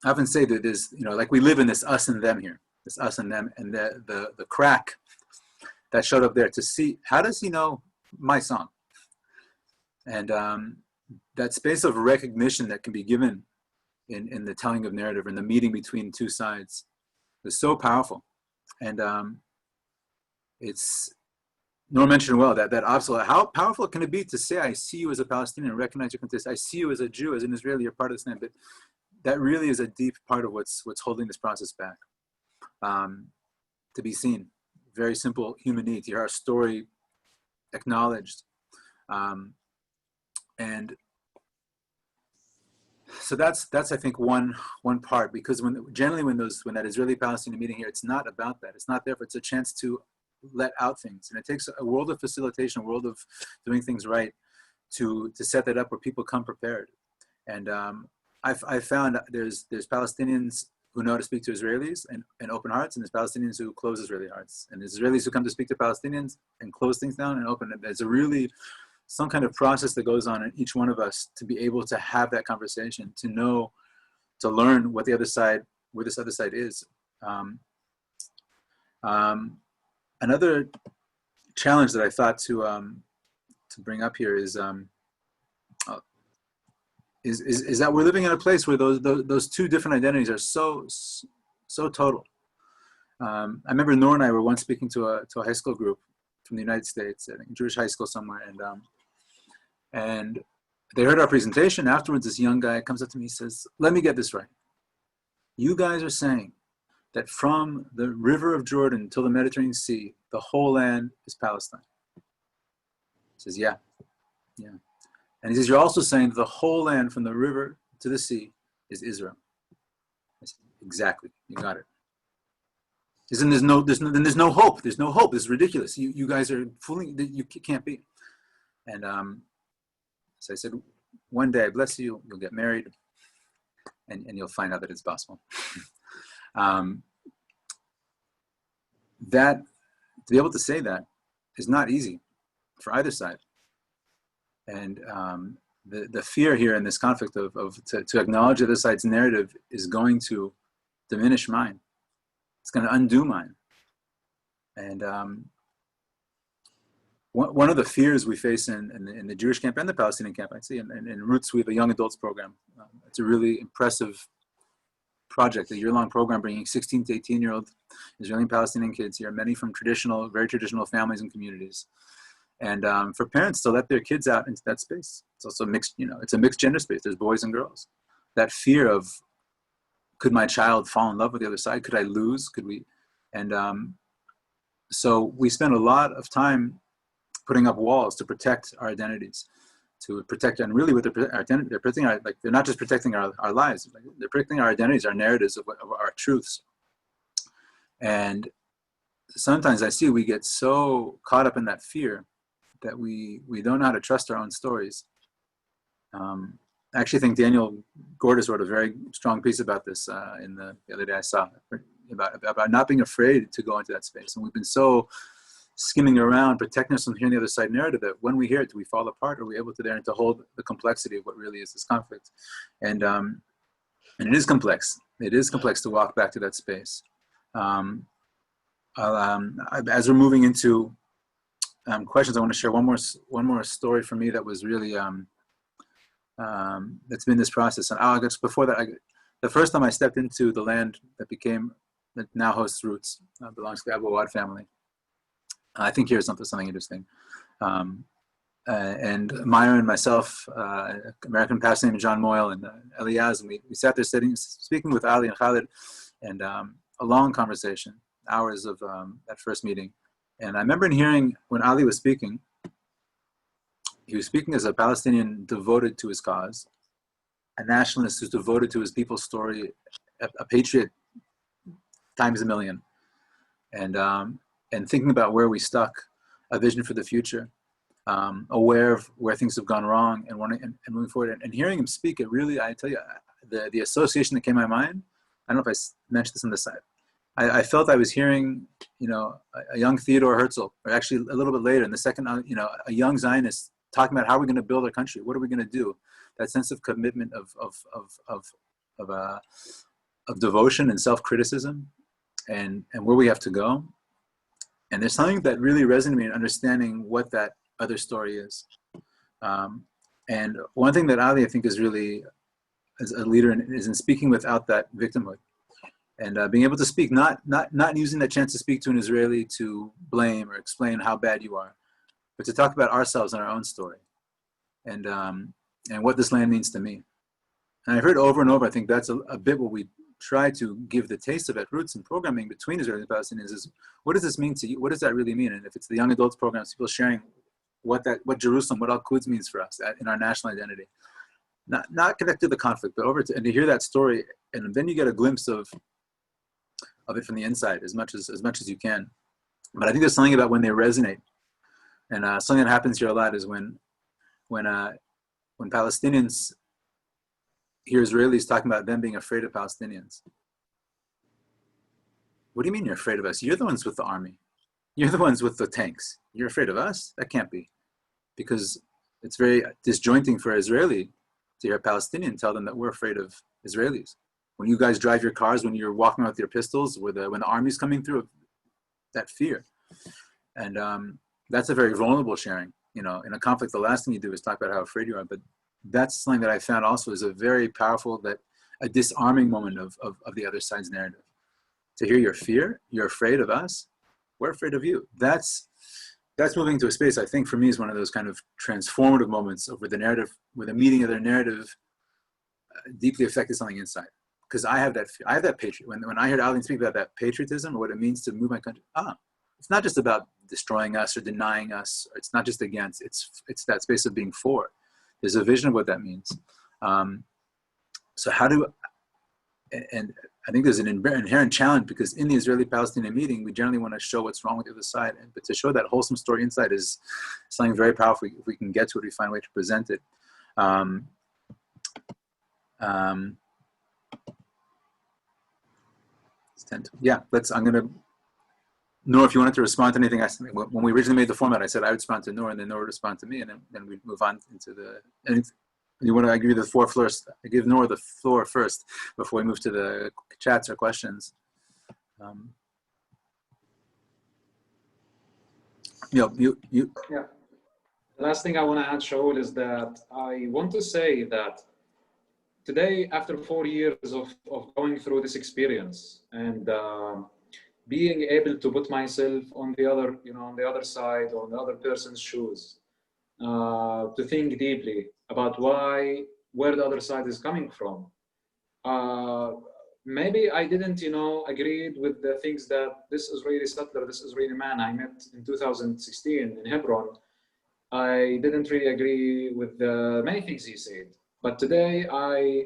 often say that there's, you know, like we live in this us and them here, this us and them, and the crack that showed up there to see, how does he know my song? And that space of recognition that can be given in the telling of narrative, in the meeting between 2 sides, is so powerful. And it's, Noor mentioned well that obstacle. How powerful can it be to say, I see you as a Palestinian, and recognize your contest. I see you as a Jew, as an Israeli, you're part of this land. But that really is a deep part of what's holding this process back. To be seen, very simple human need, to hear our story acknowledged. And so that's I think one part, because when that Israeli-Palestinian meeting here, it's not about that. It's not there, but it's a chance to let out things, and it takes a world of facilitation, a world of doing things right, to set that up where people come prepared. And I found there's Palestinians who know how to speak to Israelis and open hearts, and there's Palestinians who close Israeli hearts, and there's Israelis who come to speak to Palestinians and close things down and open. There's a really some kind of process that goes on in each one of us to be able to have that conversation, to know, to learn what the other side, where this other side is. Another challenge that I thought to bring up here is that we're living in a place where those 2 different identities are so total. I remember Noor and I were once speaking to a high school group from the United States, I think Jewish high school somewhere, and they heard our presentation. Afterwards, this young guy comes up to me, he says, let me get this right. You guys are saying that from the river of Jordan till the Mediterranean Sea, the whole land is Palestine. He says, yeah. And he says, you're also saying that the whole land from the river to the sea is Israel. I said, exactly, you got it. He said, there's no hope. There's no hope. This is ridiculous. You guys are fooling. You can't be. And so I said, one day, bless you, you'll get married, and you'll find out that it's possible. That, to be able to say that is not easy for either side. And the fear here in this conflict to acknowledge the other side's narrative is going to diminish mine. It's going to undo mine. And one of the fears we face in the Jewish camp and the Palestinian camp, I'd say, in Roots, we have a young adults program. It's a really impressive project, a year-long program bringing 16 to 18-year-old Israeli and Palestinian kids here, many from very traditional families and communities. And for parents to let their kids out into that space. It's also mixed, it's a mixed gender space. There's boys and girls. That fear of, could my child fall in love with the other side? Could I lose? Could we? And so we spend a lot of time putting up walls to protect our identities, to protect, and really with they're protecting they're not just protecting our lives, they're protecting our identities, our narratives of our truths. And sometimes I see we get so caught up in that fear that we don't know how to trust our own stories. I actually think Daniel Gordis wrote a very strong piece about this the other day I saw, about not being afraid to go into that space. And we've been so skimming around, protecting us from hearing the other side narrative, that when we hear it, do we fall apart, or are we able to there and to hold the complexity of what really is this conflict? And it is complex. It is complex to walk back to that space. As we're moving into questions, I want to share one more story for me that was really that's been this process. And I guess before that, the first time I stepped into the land that now hosts Roots, belongs to the Abu Awad family. I think here's something interesting. And Meyer and myself, American pastor named John Moyle, and Eliaz, and we sat there speaking with Ali and Khalid, and a long conversation, hours of that first meeting. And I remember hearing when Ali was speaking, he was speaking as a Palestinian devoted to his cause, a nationalist who's devoted to his people's story, a patriot times a million, and thinking about where we stuck, a vision for the future, aware of where things have gone wrong, and wanting and moving forward. And hearing him speak, it really, I tell you, the association that came to my mind. I don't know if I mentioned this on the side. I felt I was hearing, you know, a young Theodore Herzl, or actually a little bit later in the second, you know, a young Zionist talking about how we're going to build our country. What are we going to do? That sense of commitment of devotion and self-criticism, and where we have to go. And there's something that really resonated with me in understanding what that other story is. And one thing that Ali, I think, is really, as a leader, is in speaking without that victimhood. And being able to speak, not using that chance to speak to an Israeli to blame or explain how bad you are, but to talk about ourselves and our own story, and what this land means to me. And I've heard over and over, I think that's a bit what we try to give the taste of at Roots and programming between Israelis and Palestinians is, what does this mean to you? What does that really mean? And if it's the young adults programs, people sharing what Jerusalem, what Al-Quds means for us in our national identity. Not connected to the conflict, but and to hear that story, and then you get a glimpse of it from the inside as much as you can. But I think there's something about when they resonate, and something that happens here a lot is when Palestinians hear Israelis talking about them being afraid of Palestinians. What do you mean you're afraid of us? You're the ones with the army. You're the ones with the tanks. You're afraid of us? That can't be, because it's very disjointing for an Israeli to hear a Palestinian tell them that we're afraid of Israelis. When you guys drive your cars, when you're walking around with your pistols, when the army's coming through, that fear. And that's a very vulnerable sharing. You know, in a conflict, the last thing you do is talk about how afraid you are. But that's something that I found also is a very powerful, a disarming moment of the other side's narrative. To hear your fear, you're afraid of us, we're afraid of you. That's moving to a space, I think, for me, is one of those kind of transformative moments over the narrative, where the meeting of their narrative deeply affected something inside. Because I have that patriot. When I heard Ali speak about that patriotism, or what it means to move my country, it's not just about destroying us or denying us. Or it's not just against. It's that space of being for. There's a vision of what that means. So and I think there's an inherent challenge, because in the Israeli-Palestinian meeting, we generally want to show what's wrong with the other side, but to show that wholesome story inside is something very powerful. If we can get to it, we find a way to present it. I'm going to, Noor, if you wanted to respond to anything, when we originally made the format, I said I would respond to Noor, and then Noor would respond to me, and then we'd move on into I give you the floor first. I give Noor the floor first before we move to the chats or questions. Yeah. The last thing I want to add, Shaul, is that I want to say that today, after 4 years of going through this experience, and being able to put myself on the other side, or on the other person's shoes, to think deeply about where the other side is coming from. Maybe I didn't, agree with the things that this Israeli settler, this Israeli man I met in 2016 in Hebron, I didn't really agree with many things he said. But today,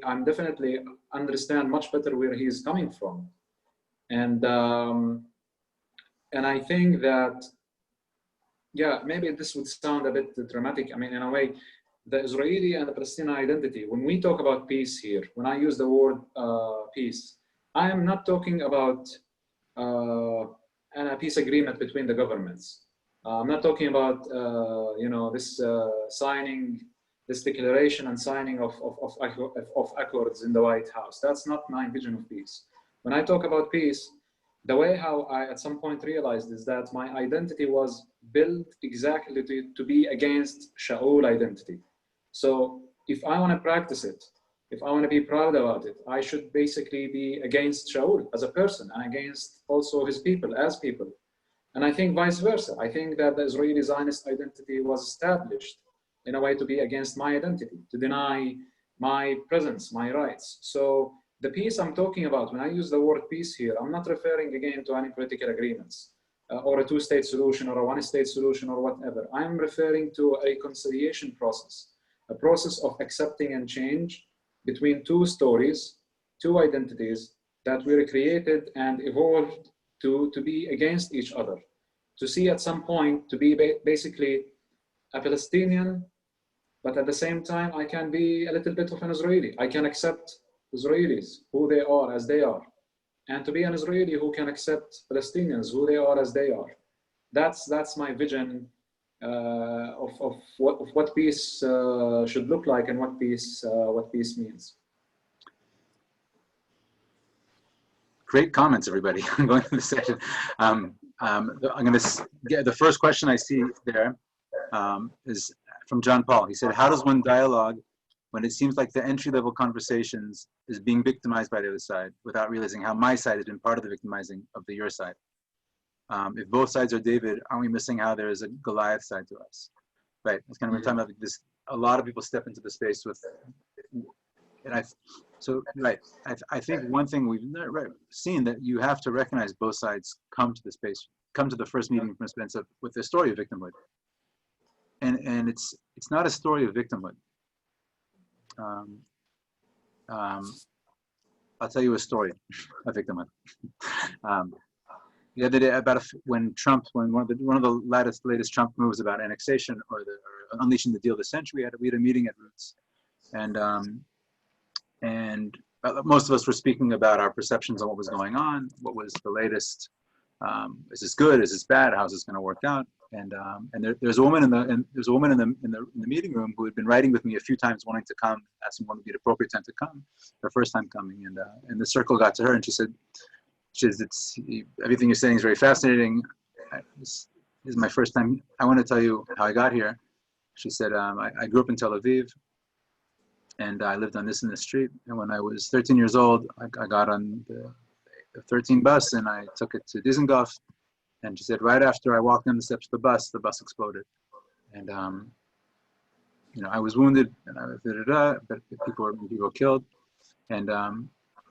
I'm definitely understand much better where he's coming from, and I think that, maybe this would sound a bit dramatic. I mean, in a way, the Israeli and the Palestinian identity. When we talk about peace here, when I use the word peace, I am not talking about a peace agreement between the governments. I'm not talking about this signing. This declaration and signing of accords in the White House. That's not my vision of peace. When I talk about peace, the way how I at some point realized is that my identity was built exactly to be against Shaul identity. So if I want to practice it, if I want to be proud about it, I should basically be against Shaul as a person, and against also his people as people. And I think vice versa. I think that the Israeli Zionist identity was established in a way to be against my identity, to deny my presence, my rights. So the peace I'm talking about, when I use the word peace here, I'm not referring again to any political agreements. or a two-state solution or a one-state solution or whatever. I'm referring to a reconciliation process, a process of accepting and change between two stories, two identities that were created and evolved to be against each other. To see at some point to be basically a Palestinian, but at the same time, I can be a little bit of an Israeli. I can accept Israelis, who they are as they are. And to be an Israeli who can accept Palestinians, who they are as they are. That's my vision of what peace should look like and what peace means. Great comments, everybody. I'm going through the session. I'm going to get the first question I see there is from John Paul. He said, how does one dialogue when it seems like the entry-level conversations is being victimized by the other side without realizing how my side has been part of the victimizing of the your side? If both sides are David, aren't we missing how there is a Goliath side to us? Right, it's kind of, we're talking about this, a lot of people step into the space with, and I think one thing we've seen that you have to recognize both sides come to the space, come to the first meeting from a sense of, with the story of victimhood. And it's not a story of victimhood. I'll tell you a story of victimhood. The other day, when one of the latest Trump moves about annexation or unleashing the deal of the century, we had a meeting at Roots, and most of us were speaking about our perceptions on what was going on, what was the latest. Is this good? Is this bad? How's this going to work out? And there's a woman in the meeting room who had been writing with me a few times, wanting to come, asking when would be the appropriate time to come, her first time coming, and the circle got to her, and she said, everything you're saying is very fascinating. This is my first time. I want to tell you how I got here. She said, I grew up in Tel Aviv, and I lived on this and this street. And when I was 13 years old, I got on the 13 bus, and I took it to Dizengoff. And she said, right after I walked down the steps of the bus exploded. And I was wounded, and but people were killed. And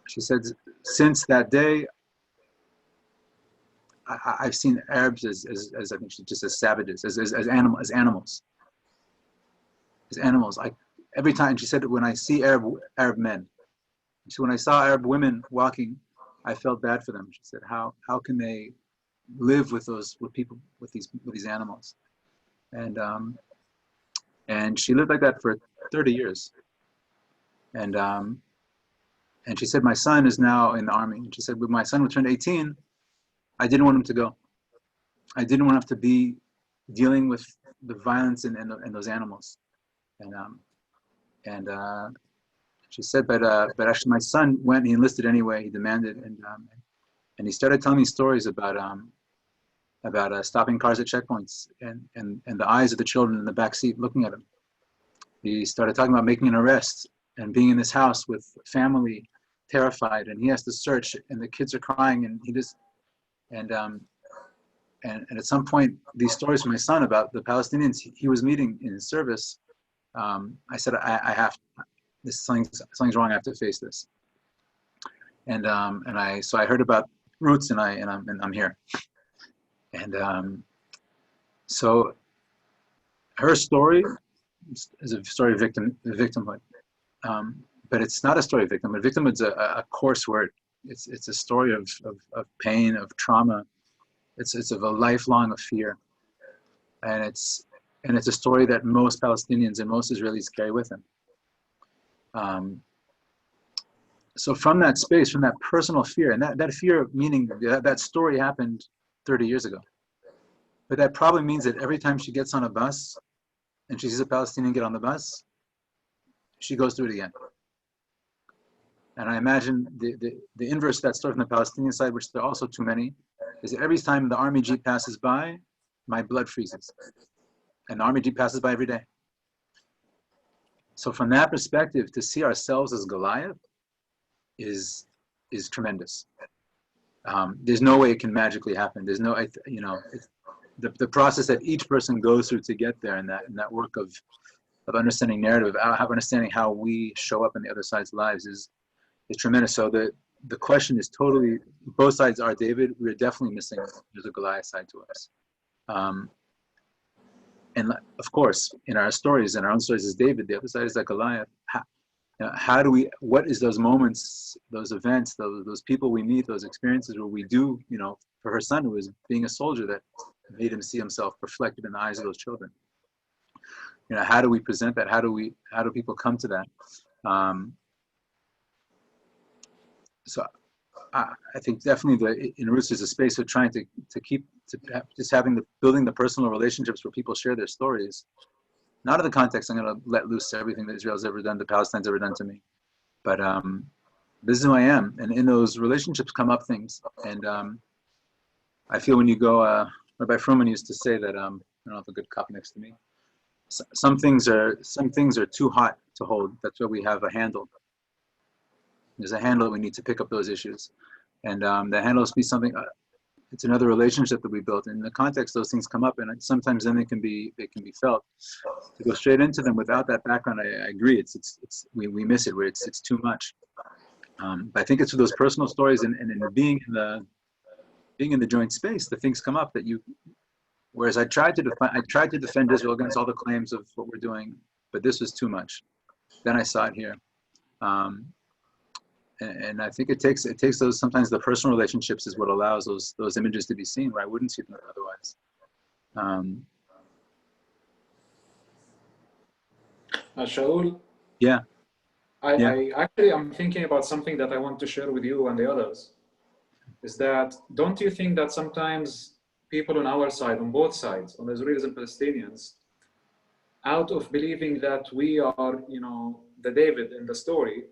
she said, since that day, I've seen Arabs as I think just as savages, as animals. Every time, she said, when I see Arab men, so when I saw Arab women walking, I felt bad for them. She said, how can they live with these animals? And she lived like that for 30 years. And she said, my son is now in the army. And she said, when my son turned 18, I didn't want him to go. I didn't want him to be dealing with the violence in those animals. And she said, but actually my son went, he enlisted anyway, he demanded, and he started telling me stories about stopping cars at checkpoints and the eyes of the children in the back seat looking at him. He started talking about making an arrest and being in this house with family terrified, and he has to search, and the kids are crying, and he just, and at some point, these stories from my son about the Palestinians he was meeting in his service, I said, I have, something's wrong, I have to face this. So I heard about Roots, and I'm here. And so her story is a story of victimhood, but it's not a story of victimhood. Victimhood's a coarse word. It's a story of pain, of trauma. It's of a lifelong of fear, and it's a story that most Palestinians and most Israelis carry with them. So from that space, from that personal fear, and that fear, meaning that story happened 30 years ago. But that probably means that every time she gets on a bus and she sees a Palestinian get on the bus, she goes through it again. And I imagine the inverse of that story from the Palestinian side, which there are also too many, is that every time the army jeep passes by, my blood freezes. And the army jeep passes by every day. So from that perspective, to see ourselves as Goliath is tremendous. There's no way it can magically happen. There's no, the process that each person goes through to get there, and that work of understanding narrative, understanding how we show up in the other side's lives is tremendous. So the question is totally, both sides are David. We're definitely missing, there's a Goliath side to us. And of course, in our stories, in our own stories is David, the other side is like Goliath. How do we, what is those moments, those events, those people we meet, those experiences where we do, for her son who was being a soldier, that made him see himself reflected in the eyes of those children. How do we present that? How do people come to that? So I think definitely in Roots there's a space of trying to keep, just building the personal relationships where people share their stories. Not in the context, I'm going to let loose everything that Israel's ever done, the Palestine's ever done to me. But this is who I am. And in those relationships come up things. And I feel when you go, Rabbi Fruman used to say that, I don't have a good cup next to me. Some things are too hot to hold. That's why we have a handle. There's a handle that we need to pick up those issues. And the handle must be something, it's another relationship that we built. In the context, those things come up, and sometimes then they can be felt. To go straight into them without that background, I agree. We miss it where it's too much. But I think it's for those personal stories and in being in the joint space, the things come up that you. Whereas I tried to defend Israel against all the claims of what we're doing, but this was too much. Then I saw it here. And I think it takes those, sometimes the personal relationships is what allows those images to be seen where I wouldn't see them otherwise. Shaul? Yeah. I actually, I'm thinking about something that I want to share with you and the others. Is that, don't you think that sometimes people on our side, on both sides, on Israelis and Palestinians, out of believing that we are, the David in the story,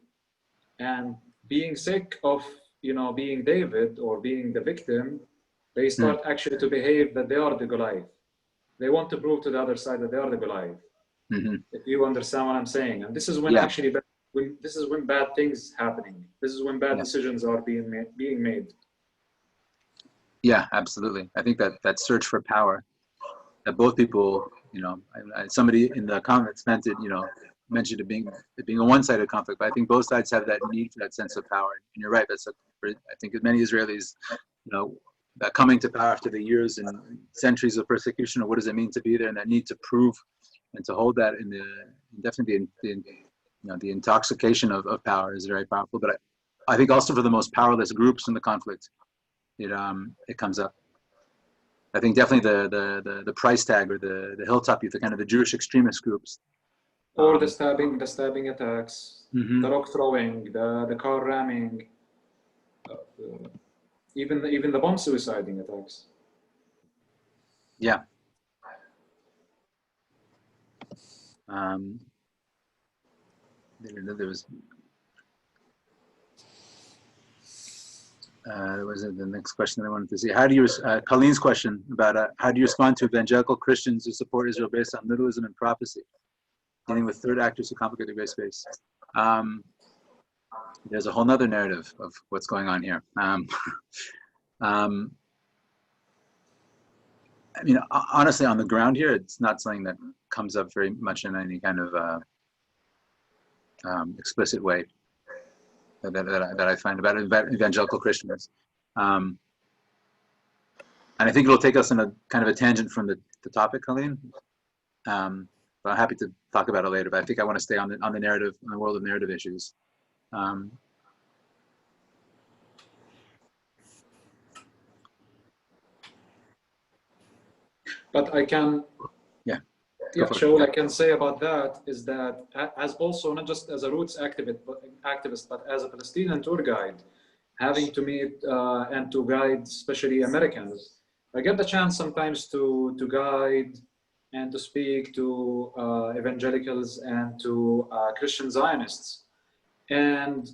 and being sick of, being David or being the victim, they start actually to behave that they are the Goliath. They want to prove to the other side that they are the Goliath. Mm-hmm. If you understand what I'm saying. And this is when actually, this is when bad things happening. This is when bad decisions are being made. Yeah, absolutely. I think that search for power, that both people, somebody in the comments mentioned it being a one-sided conflict, but I think both sides have that need for that sense of power. And you're right. I think many Israelis, that coming to power after the years and centuries of persecution, or what does it mean to be there, and that need to prove and to hold that definitely the intoxication of power is very powerful. But I think also for the most powerless groups in the conflict, it comes up. I think definitely the price tag or the hilltop youth, the kind of the Jewish extremist groups, or the stabbing attacks, the rock throwing, the car ramming, even the bomb suiciding attacks. Yeah. There was the next question that I wanted to see. How do you, Colleen's question about how do you respond to evangelical Christians who support Israel based on literalism and prophecy, dealing with third actors who complicate the gray space? There's a whole nother narrative of what's going on here. Honestly, on the ground here, it's not something that comes up very much in any kind of explicit way that I find about evangelical Christians. And I think it'll take us in a kind of a tangent from the topic, Colleen. But I'm happy to talk about it later, but I think I want to stay on the narrative, on the world of narrative issues. But I can, Shaul, I can say about that is that as also not just as a Roots activist, but as a Palestinian tour guide, having to meet and to guide, especially Americans, I get the chance sometimes to guide and to speak to evangelicals and to Christian Zionists, and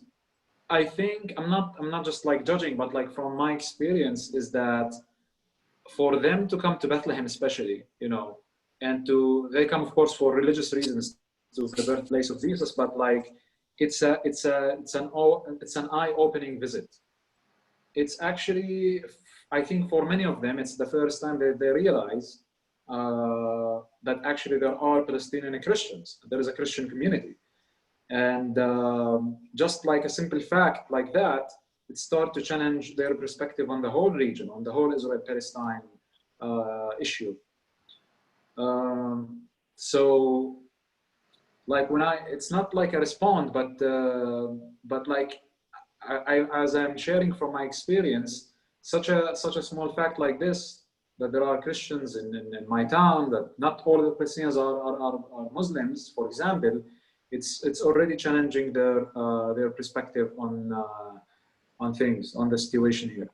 I think I'm not just like judging, but like from my experience is that for them to come to Bethlehem, especially, and they come, of course, for religious reasons to the birthplace of Jesus, but like it's an eye-opening visit. It's actually, I think for many of them, it's the first time that they realize that actually there are Palestinian Christians. There is a Christian community. And just like a simple fact like that it started to challenge their perspective on the whole region, on the whole Israel-Palestine issue. So, like it's not like a respond, but like as I'm sharing from my experience, such a small fact like this, that there are Christians in my town, that not all the Palestinians are Muslims, for example, it's already challenging their perspective on things, on the situation here.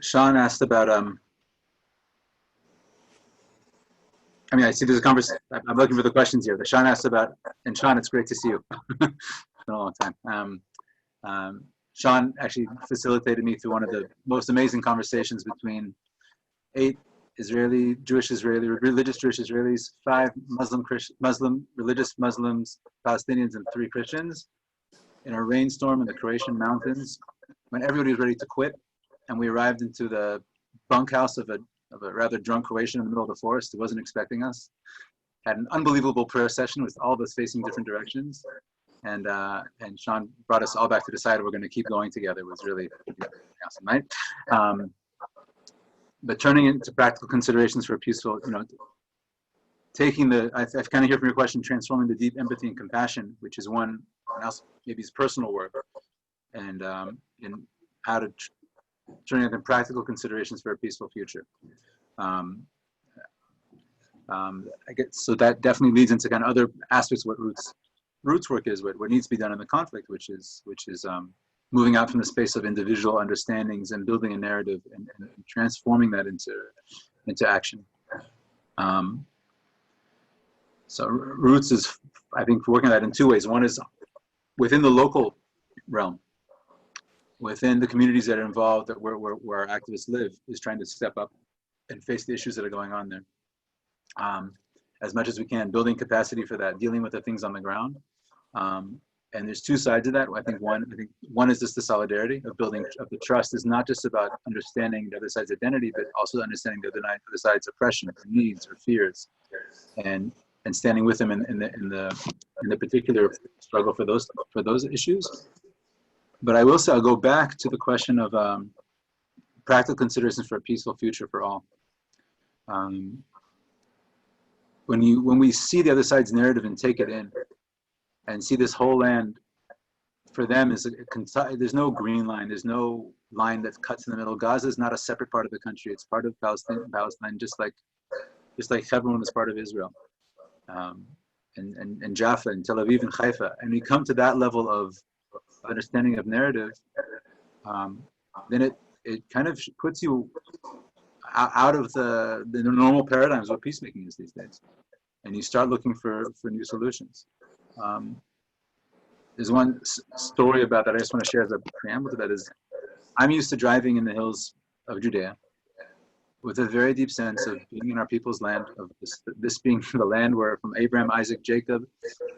Sean asked about I mean, I see there's a conversation. I'm looking for the questions here. But Sean asked about, and Sean, it's great to see you. It's been a long time. Sean actually facilitated me through one of the most amazing conversations between 8 religious Jewish Israelis, 5 religious Muslims, Palestinians, and 3 Christians in a rainstorm in the Croatian mountains when everybody was ready to quit, and we arrived into the bunkhouse of a rather drunk Croatian in the middle of the forest who wasn't expecting us. Had an unbelievable prayer session with all of us facing different directions. And Sean brought us all back to decide we're going to keep going together. It was really awesome night. But turning into practical considerations for a peaceful, taking I kind of hear from your question, transforming the deep empathy and compassion, which is one, and also maybe his personal work, and in how to turning it into practical considerations for a peaceful future. I guess so that definitely leads into kind of other aspects of what roots work is, what needs to be done in the conflict, which is moving out from the space of individual understandings and building a narrative and transforming that into action. So Roots is, I think, working on that in 2 ways. One is within the local realm, within the communities that are involved, that where our activists live, is trying to step up and face the issues that are going on there. As much as we can, building capacity for that, dealing with the things on the ground. And there's 2 sides of that. I think one is just the solidarity of building of the trust is not just about understanding the other side's identity, but also understanding the other side's oppression, or needs, or fears, and standing with them in the particular struggle for those issues. But I will say, I'll go back to the question of practical considerations for a peaceful future for all. When we see the other side's narrative and take it in, and see this whole land, for them there's no green line, there's no line that cuts in the middle. Gaza is not a separate part of the country; it's part of Palestine, just like Hebron is part of Israel, and Jaffa and Tel Aviv and Haifa. And we come to that level of understanding of narrative, then it kind of puts you out of the normal paradigms of what peacemaking is these days, and you start looking for new solutions. There's one story about that I just want to share as a preamble to that. Is I'm used to driving in the hills of Judea with a very deep sense of being in our people's land, of this being the land where from Abraham, Isaac, Jacob.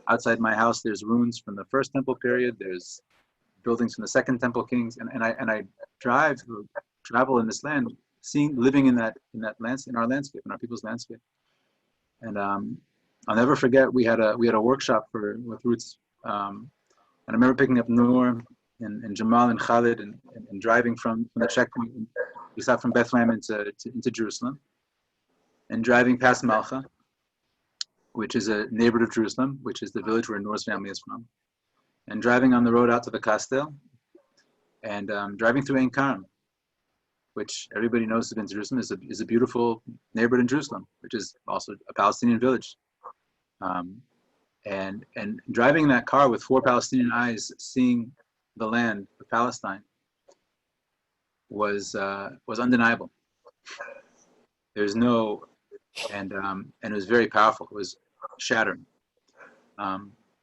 Outside my house there's ruins from the first temple period, there's buildings from the second temple kings, and I travel in this land, living in our landscape, in our people's landscape. And I'll never forget, we had a workshop with Roots, and I remember picking up Noor and Jamal and Khalid and driving from the checkpoint. We stopped from Bethlehem into Jerusalem, and driving past Malcha, which is a neighborhood of Jerusalem, which is the village where Noor's family is from, and driving on the road out to the Kastel, and driving through Ein Karim, which everybody knows has been to Jerusalem, is a beautiful neighborhood in Jerusalem, which is also a Palestinian village. And driving that car with 4 Palestinian eyes, seeing the land of Palestine, was undeniable. There's no, and it was very powerful. It was shattering,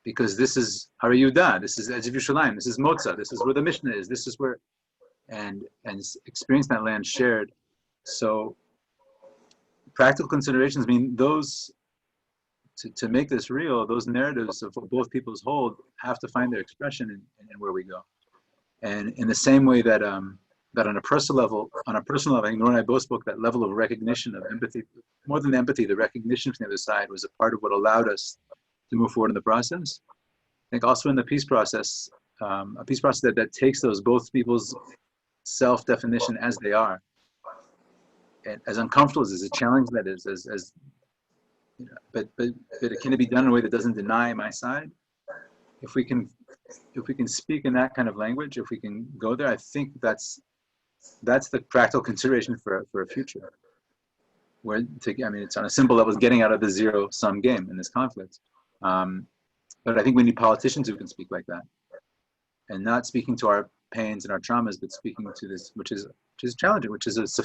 because this is Har Yehuda, this is Edge of Yerushalayim, this is Motza, this is where the Mishnah is, this is where, and experiencing that land shared. So practical considerations mean those. To make this real, those narratives of what both peoples hold have to find their expression in where we go. And in the same way that on a personal level, I think Noor and I both spoke that level of recognition of empathy, more than empathy, the recognition from the other side was a part of what allowed us to move forward in the process. think also in the peace process, a peace process that takes those both people's self-definition as they are, and as uncomfortable as a challenge that is, as you know, but it can be done in a way that doesn't deny my side. If we can speak in that kind of language, if we can go there, I think that's the practical consideration for a future. Where I mean, it's on a simple level, getting out of the zero-sum game in this conflict. But I think we need politicians who can speak like that, and not speaking to our pains and our traumas, but speaking to this, which is challenging, which is it's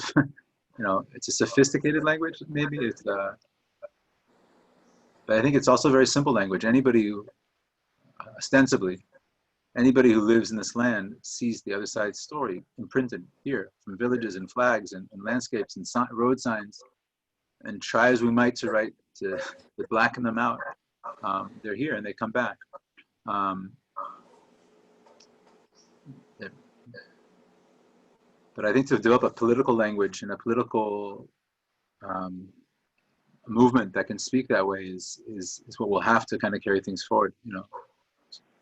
a sophisticated language. Maybe it's, but I think it's also very simple language. Anybody who, ostensibly, anybody who lives in this land sees the other side's story imprinted here, from villages and flags and landscapes and road signs, and try as we might to write to blacken them out. They're here and they come back. But I think to develop a political language and a political movement that can speak that way is what we'll have to kind of carry things forward,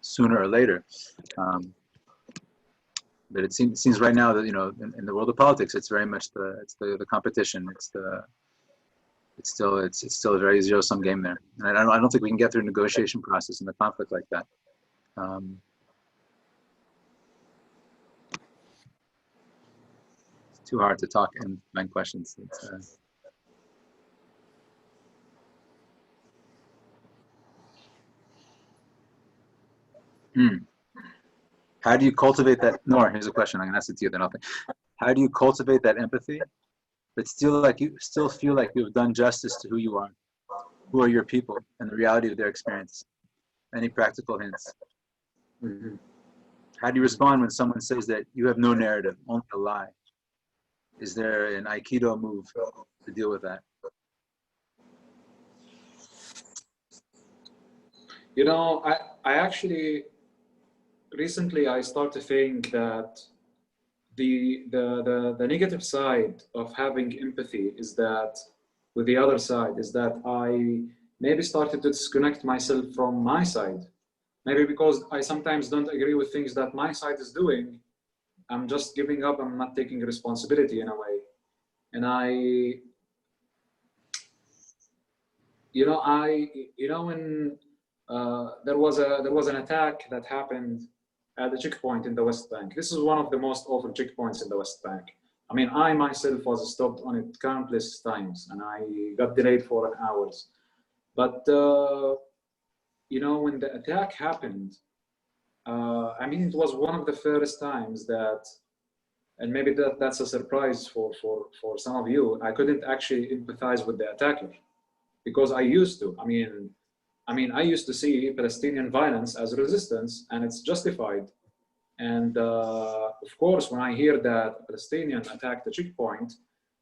sooner or later. But it seems right now that in the world of politics, it's very much the competition. It's still a very zero-sum game there, and I don't think we can get through a negotiation process in a conflict like that. It's too hard to talk and find questions. How do you cultivate that? Noor, here's a question. I'm gonna ask it to you, then I'll think. How do you cultivate that empathy, but still feel like you've done justice to who you are, who are your people, and the reality of their experience? Any practical hints? Mm-hmm. How do you respond when someone says that you have no narrative, only a lie? Is there an Aikido move to deal with that? I actually recently I started to think that the negative side of having empathy is that with the other side is that I maybe started to disconnect myself from my side. Maybe because I sometimes don't agree with things that my side is doing. I'm just giving up. I'm not taking responsibility in a way. And when there was an attack that happened at the checkpoint in the West Bank. This is one of the most awful checkpoints in the West Bank. I mean, I myself was stopped on it countless times, and I got delayed for hours. But when the attack happened, I mean, it was one of the first times that, and maybe that's a surprise for some of you, I couldn't actually empathize with the attacker, because I used to. I mean, I used to see Palestinian violence as resistance, and it's justified. And of course, when I hear that a Palestinian attacked the checkpoint,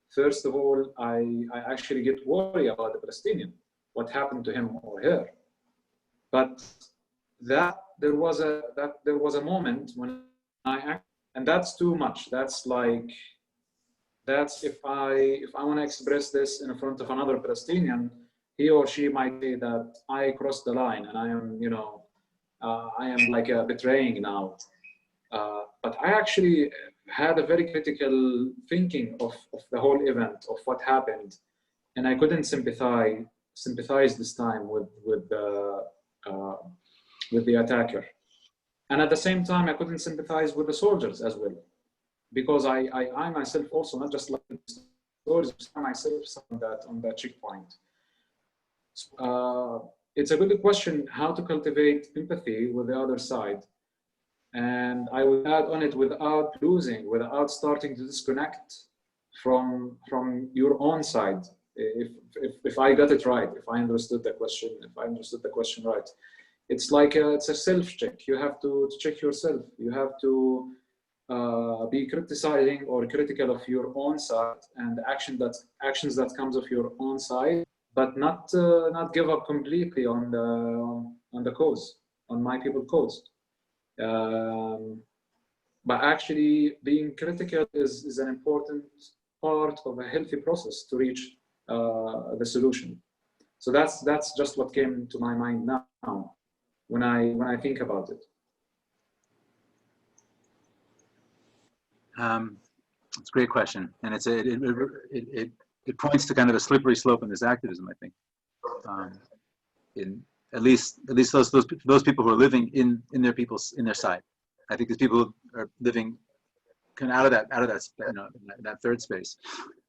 first of all, I actually get worried about the Palestinian, what happened to him or her. But there was a moment when and that's too much. That's if I want to express this in front of another Palestinian, he or she might say that I crossed the line and I am, I am like betraying now. But I actually had a very critical thinking of the whole event, of what happened, and I couldn't sympathize this time with the attacker. And at the same time, I couldn't sympathize with the soldiers as well, because I myself also, not just like soldiers, I myself on that checkpoint. It's a good question how to cultivate empathy with the other side. And I would add on it without starting to disconnect from your own side. If I got it right, if I understood the question right. It's like it's a self-check. You have to check yourself. You have to be criticizing or critical of your own side and actions that comes of your own side, but not give up completely on the cause, on my people cause. But actually being critical is an important part of a healthy process to reach the solution. So that's just what came to my mind now when I think about it? It's a great question, and it points to kind of a slippery slope in this activism, I think. In at least those people who are living in their side. I think these people are living kind of out of that that third space.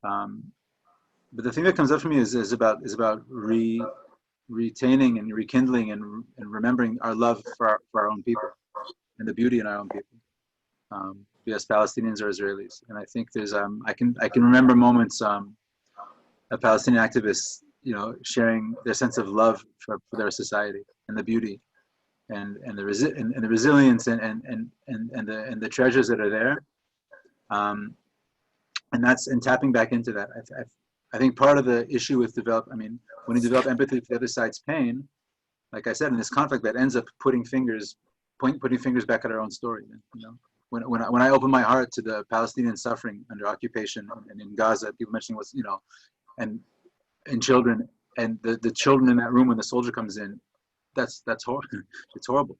But the thing that comes up for me is about retaining and rekindling and remembering our love for our own people and the beauty in our own people, be as Palestinians or Israelis. And I think there's I can remember moments of Palestinian activists, sharing their sense of love for their society and the beauty and the resilience and the treasures that are there. And tapping back into that. I think part of the issue with when you develop empathy for the other side's pain, like I said, in this conflict, that ends up putting fingers back at our own story. When I open my heart to the Palestinian suffering under occupation and in Gaza, people mentioning and children, and the children in that room when the soldier comes in, that's horrible. It's horrible.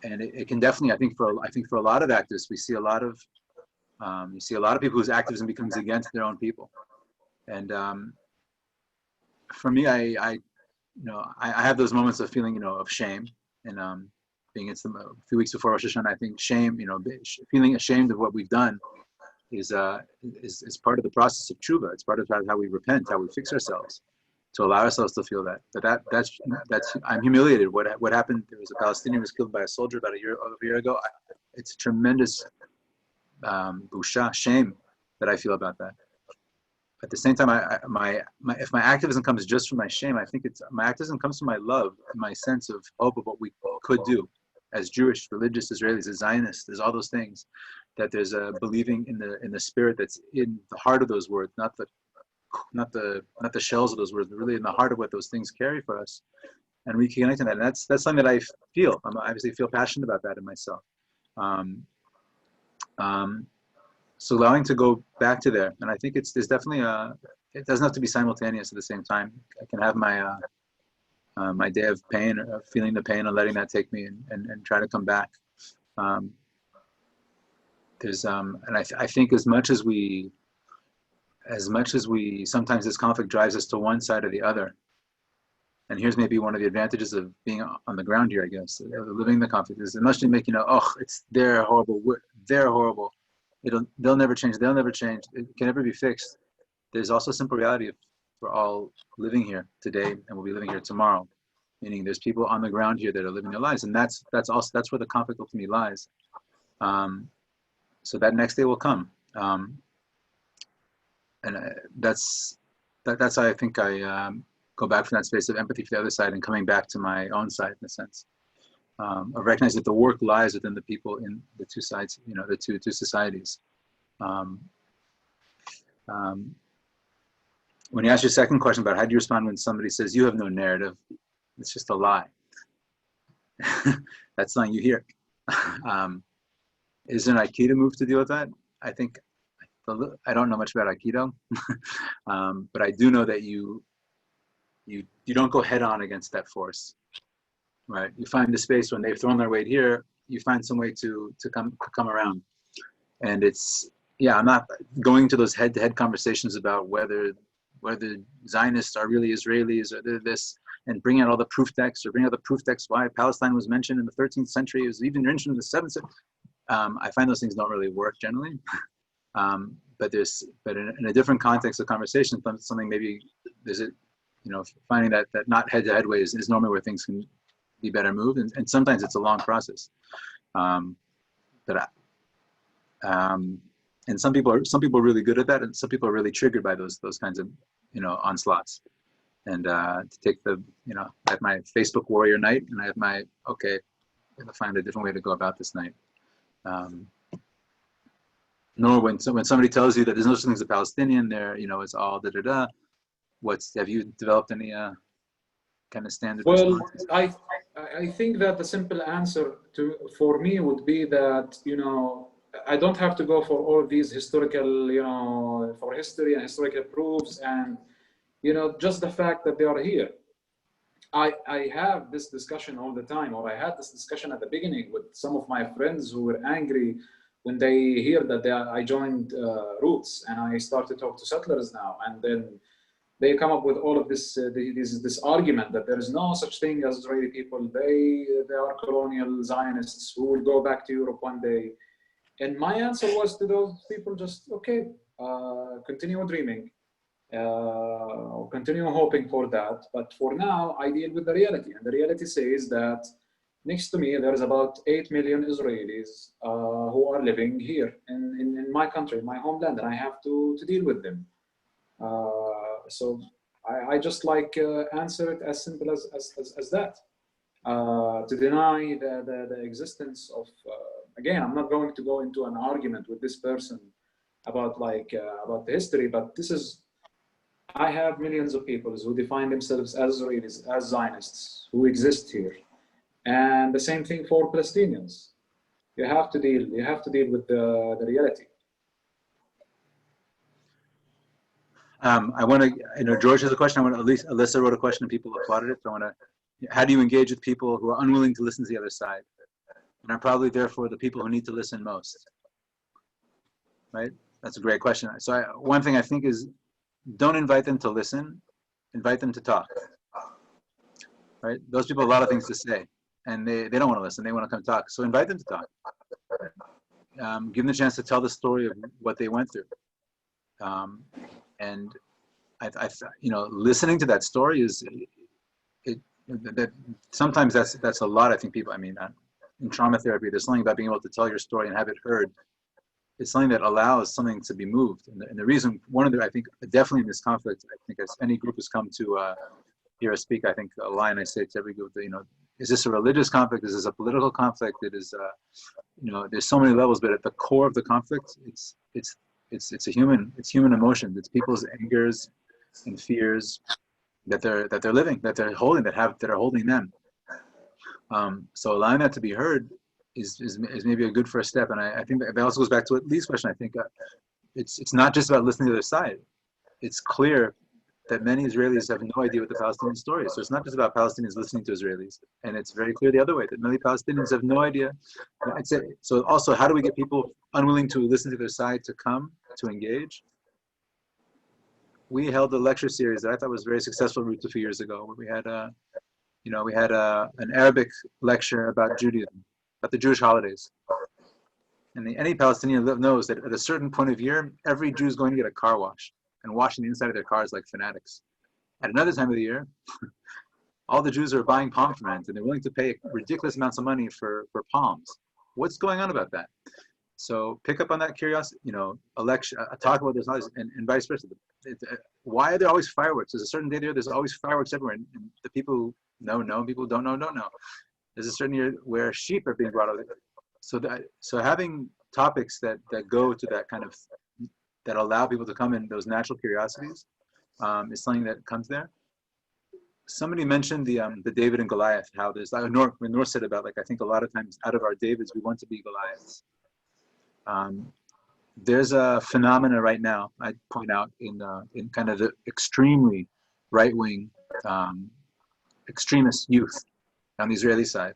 And it can definitely, I think for a lot of activists, we see a lot of you see a lot of people whose activism becomes against their own people. And for me, I have those moments of feeling, of shame, and it's a few weeks before Rosh Hashanah. I think shame, feeling ashamed of what we've done is part of the process of tshuva. It's part of how we repent, how we fix ourselves, to allow ourselves to feel that. But that's I'm humiliated. What happened? There was a Palestinian who was killed by a soldier about a year ago. It's a tremendous busha, shame that I feel about that. At the same time, if my activism comes just from my shame, I think my activism comes from my love and my sense of hope of what we could do as Jewish, religious Israelis, as Zionists. There's all those things, that there's a believing in the spirit that's in the heart of those words, not the shells of those words, but really in the heart of what those things carry for us, and reconnecting that. And that's something that I feel. I obviously feel passionate about that in myself. So allowing to go back to there, and I think there's definitely it doesn't have to be simultaneous at the same time. I can have my my day of pain, or feeling the pain, and letting that take me, and try to come back. There's and I think as much as we sometimes this conflict drives us to one side or the other. And here's maybe one of the advantages of being on the ground here, I guess, living the conflict, is as much as you make, they're horrible, they're horrible. They'll never change. They'll never change. It can never be fixed. There's also a simple reality of we're all living here today, and we'll be living here tomorrow. Meaning, there's people on the ground here that are living their lives, and that's where the conflict ultimately lies. So that next day will come, and that's how I think I go back from that space of empathy for the other side and coming back to my own side, in a sense. I recognize that the work lies within the people in the two sides, the two societies. When you ask your second question about how do you respond when somebody says you have no narrative, it's just a lie. That's something you hear. Is there an Aikido move to deal with that? I think, I don't know much about Aikido, but I do know that you don't go head on against that force. Right, you find the space when they've thrown their weight here. You find some way to come around, and I'm not going to those head-to-head conversations about whether Zionists are really Israelis or they're this, and bring out all the proof texts why Palestine was mentioned in the 13th century. It was even mentioned in the 7th century. I find those things don't really work generally, but in a different context of conversation, something maybe there's finding that not head-to-head way is normally where things can be better moved, and sometimes it's a long process. And some people are really good at that, and some people are really triggered by those kinds of onslaughts. And to take I have my Facebook warrior night, and I have my I'm gonna find a different way to go about this night. Nor when somebody tells you that there's no such thing as a Palestinian, there it's all da da da. Have you developed any kind of standard responses? I think that the simple answer for me would be that I don't have to go for all these historical for history and historical proofs, and just the fact that they are here. I have this discussion all the time, or I had this discussion at the beginning with some of my friends who were angry when they hear that I joined Roots and I start to talk to settlers now, and then they come up with all of this argument that there is no such thing as Israeli people. They are colonial Zionists who will go back to Europe one day. And my answer was to those people, just okay, continue dreaming, continue hoping for that. But for now, I deal with the reality, and the reality says that next to me there is about 8 million Israelis who are living here in my country, my homeland, and I have to deal with them. So I just like answer it as simple as that. To deny the existence of, again, I'm not going to go into an argument with this person about about the history, but this is, I have millions of people who define themselves as Israelis, as Zionists, who exist here. And the same thing for Palestinians. You have to deal with the reality. I want to, George has a question. At least Alyssa wrote a question and people applauded it. So I want to, how do you engage with people who are unwilling to listen to the other side? And are probably therefore the people who need to listen most, right? That's a great question. So one thing I think is, don't invite them to listen, invite them to talk, right? Those people have a lot of things to say and they don't want to listen, they want to come talk. So invite them to talk. Give them the chance to tell the story of what they went through. And listening to that story is, that sometimes that's a lot. I think people, in trauma therapy, there's something about being able to tell your story and have it heard. It's something that allows something to be moved. And the reason, I think definitely in this conflict, I think as any group has come to hear us speak, I think a line I say to every group, is this a religious conflict? Is this a political conflict? It is, there's so many levels, but at the core of the conflict, it's human emotion. It's people's angers and fears that they're living, that they're holding, that are holding them. So allowing that to be heard is maybe a good first step. And I think that also goes back to Lee's question. I think it's not just about listening to the other side. It's clear that many Israelis have no idea what the Palestinian story is. So it's not just about Palestinians listening to Israelis. And it's very clear the other way, that many Palestinians have no idea. So also, how do we get people unwilling to listen to their side to come, to engage? We held a lecture series that I thought was very successful Roots a few years ago, where we had an Arabic lecture about Judaism, about the Jewish holidays. And any Palestinian knows that at a certain point of year, every Jew is going to get a car wash and washing the inside of their cars like fanatics. At another time of the year, all the Jews are buying palm fronds and they're willing to pay ridiculous amounts of money for palms. What's going on about that? So pick up on that curiosity, a lecture, a talk about this, and vice versa. Why are there always fireworks? There's a certain day there, there's always fireworks everywhere. And the people who know, people don't know. There's a certain year where sheep are being brought out. So having topics that go to that kind of, that allow people to come in, those natural curiosities, is something that comes there. Somebody mentioned the David and Goliath, how there's, when Noor said about, I think a lot of times out of our Davids, we want to be Goliaths. There's a phenomena right now, I point out, in kind of the extremely right-wing extremist youth on the Israeli side,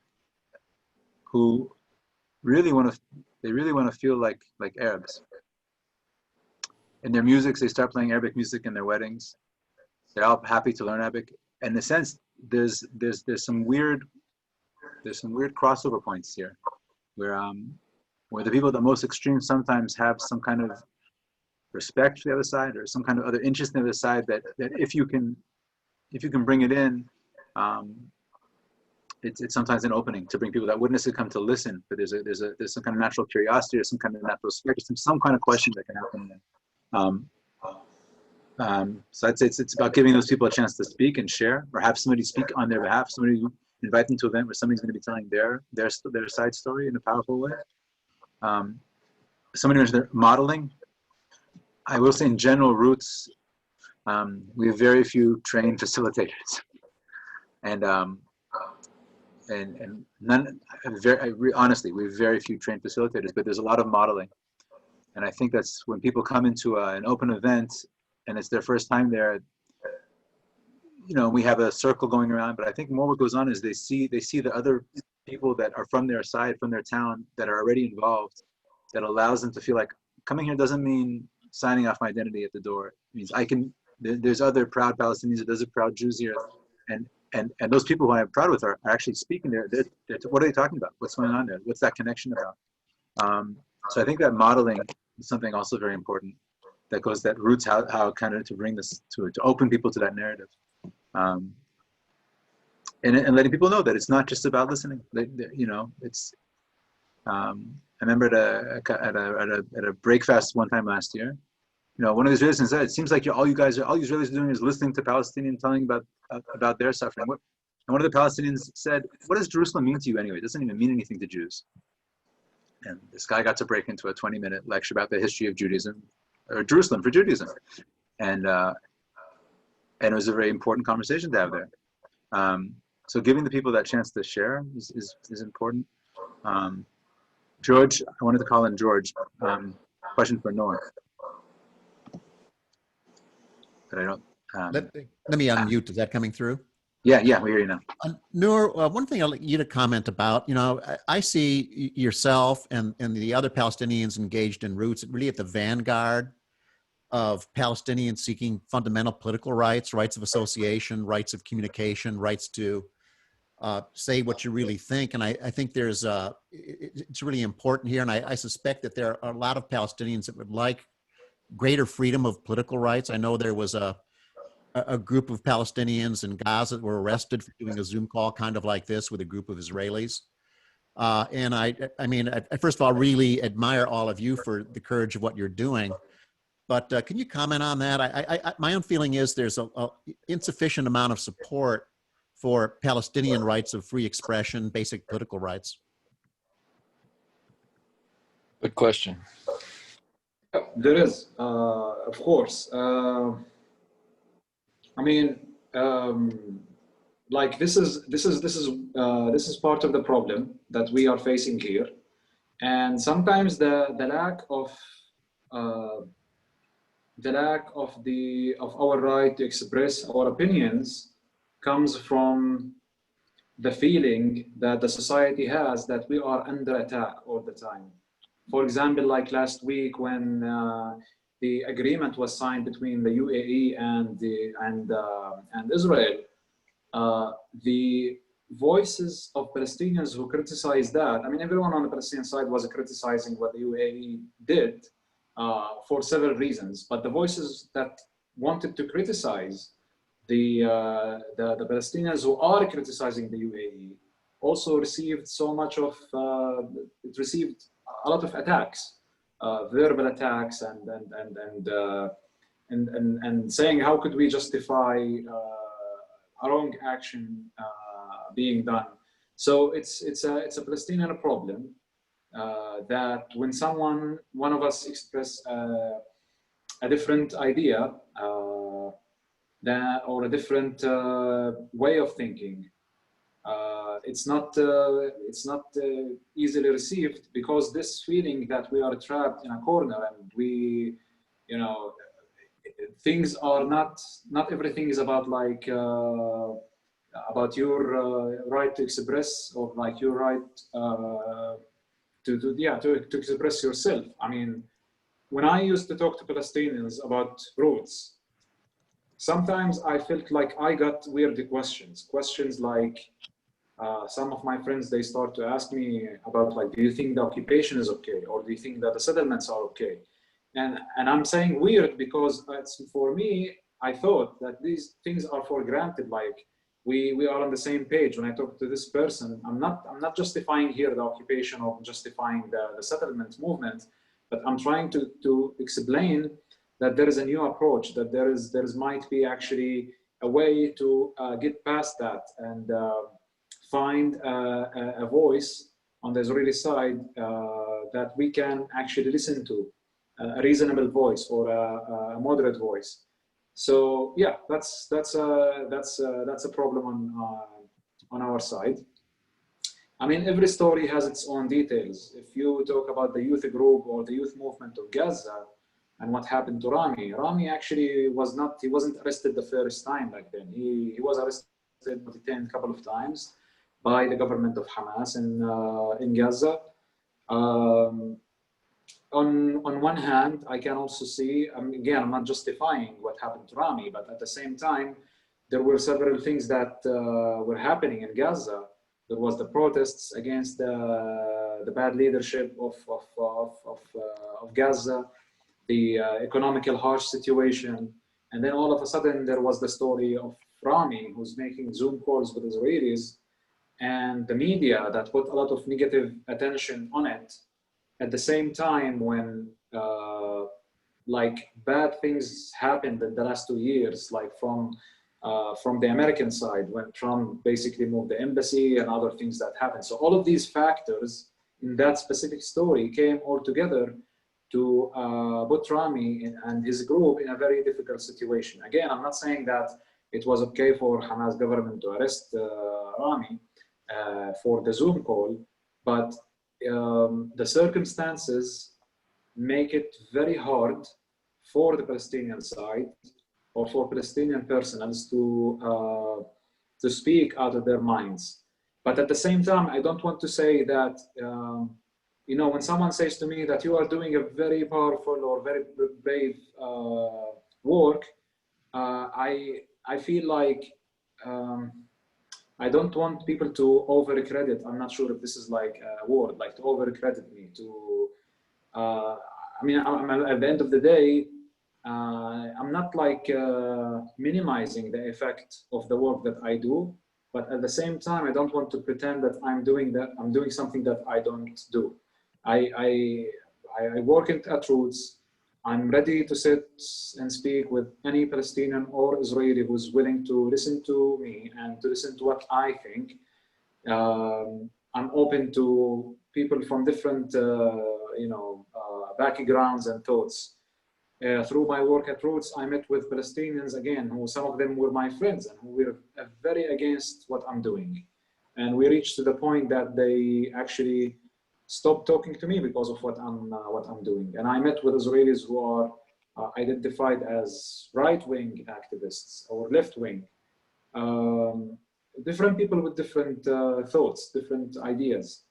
who really want to feel like Arabs. In their music, they start playing Arabic music in their weddings. They're all happy to learn Arabic. And in a sense, there's some weird crossover points here, where the people at the most extreme sometimes have some kind of respect for the other side, or some kind of other interest in the other side, that if you can bring it in, it's sometimes an opening to bring people that wouldn't necessarily come to listen, but there's some kind of natural curiosity, or some kind of natural respect, some kind of question that can happen there. So I'd say it's about giving those people a chance to speak and share, or have somebody speak on their behalf, somebody invite them to an event where somebody's going to be telling their side story in a powerful way. Somebody mentioned modeling. I will say in general, Roots, we have very few trained facilitators, and none. Honestly, we have very few trained facilitators, but there's a lot of modeling. And I think that's when people come into an open event and it's their first time there, we have a circle going around, but I think more what goes on is they see the other people that are from their side, from their town, that are already involved, that allows them to feel like coming here doesn't mean signing off my identity at the door. It means there's other proud Palestinians, there's other proud Jews here, and those people who I'm proud with are actually speaking there. What are they talking about? What's going on there? What's that connection about? So I think that modeling is something also very important. That roots how kind of to bring this to open people to that narrative, and letting people know that it's not just about listening. It's. I remember at a breakfast one time last year, one of the Israelis said, "It seems like all you Israelis are doing is listening to Palestinians telling about their suffering." And one of the Palestinians said, "What does Jerusalem mean to you anyway? It doesn't even mean anything to Jews." And this guy got to break into a 20-minute lecture about the history of Judaism, or Jerusalem for Judaism, and it was a very important conversation to have there. So giving the people that chance to share is important. George, I wanted to call in George. Question for Noor. But I don't. Let me unmute. Is that coming through? Yeah, we hear you now. Noor, one thing I'd like you to comment about, I see yourself and the other Palestinians engaged in Roots really at the vanguard of Palestinians seeking fundamental political rights of association, rights of communication, rights to say what you really think. And I think it's really important here. And I suspect that there are a lot of Palestinians that would like greater freedom of political rights. I know there was a group of Palestinians in Gaza that were arrested for doing a Zoom call kind of like this with a group of Israelis. And I first of all, really admire all of you for the courage of what you're doing. But can you comment on that? My own feeling is there's a insufficient amount of support for Palestinian rights of free expression, basic political rights. Good question. There is, of course. Like this is part of the problem that we are facing here, and sometimes the lack of our right to express our opinions comes from the feeling that the society has that we are under attack all the time. For example, like last week when the agreement was signed between the UAE and Israel, the voices of Palestinians who criticized that, everyone on the Palestinian side was criticizing what the UAE did for several reasons, but the voices that wanted to criticize the Palestinians who are criticizing the UAE also received it received a lot of attacks, verbal attacks, and saying how could we justify a wrong action being done. So it's a Palestinian problem that when one of us express a different idea or a different way of thinking, it's not easily received, because this feeling that we are trapped in a corner and we, things are not everything is about like about your right to express, or like your right to express yourself. When I used to talk to Palestinians about Roots, sometimes I felt like I got weird questions like, some of my friends, they start to ask me about like, do you think the occupation is okay? Or do you think that the settlements are okay? And I'm saying weird because for me, I thought that these things are for granted. Like we are on the same page. When I talk to this person, I'm not justifying here the occupation or justifying the settlement movement, but I'm trying to explain that there is a new approach, that there might be actually a way to get past that and find a voice on the Israeli side that we can actually listen to, a reasonable voice or a moderate voice. So yeah, that's a problem on our side. Every story has its own details. If you talk about the youth group or the youth movement of Gaza, and what happened to Rami. Rami actually he wasn't arrested the first time back then. He was arrested, detained a couple of times by the government of Hamas in Gaza. On one hand, I can also see, again, I'm not justifying what happened to Rami, but at the same time, there were several things that were happening in Gaza. There was the protests against the bad leadership of Gaza, the economical harsh situation. And then all of a sudden, there was the story of Rami, who's making Zoom calls with Israelis, and the media that put a lot of negative attention on it. At the same time, when like bad things happened in the last 2 years, like from the American side, when Trump basically moved the embassy and other things that happened. So all of these factors in that specific story came all together to put Rami and his group in a very difficult situation. Again, I'm not saying that it was okay for Hamas government to arrest Rami for the Zoom call, but the circumstances make it very hard for the Palestinian side or for Palestinian personnels to speak out of their minds. But at the same time, I don't want to say that, you know, when someone says to me that you are doing a very powerful or very brave work, I feel like I don't want people to over-credit. I'm not sure if this is like a word, like to over-credit me. I mean, at the end of the day, I'm not like minimizing the effect of the work that I do, but at the same time, I don't want to pretend that I'm doing something that I don't do. I work at Roots. I'm ready to sit and speak with any Palestinian or Israeli who's willing to listen to me and to listen to what I think. I'm open to people from different, backgrounds and thoughts. Through my work at Roots, I met with Palestinians again, who some of them were my friends and who were very against what I'm doing. And we reached to the point that they actually stopped talking to me because of what I'm doing. And I met with Israelis who are identified as right-wing activists or left-wing. Different people with different thoughts, different ideas.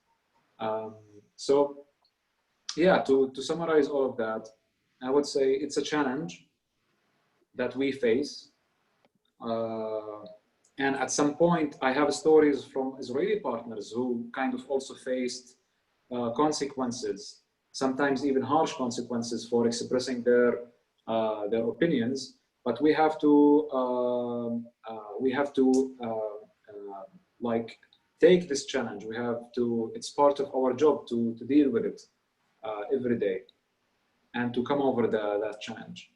So yeah, to summarize all of that, I would say it's a challenge that we face. And at some point, I have stories from Israeli partners who kind of also faced consequences, sometimes even harsh consequences for expressing their opinions. But we have to like take this challenge. We have to. It's part of our job to deal with it every day, and to come over that challenge.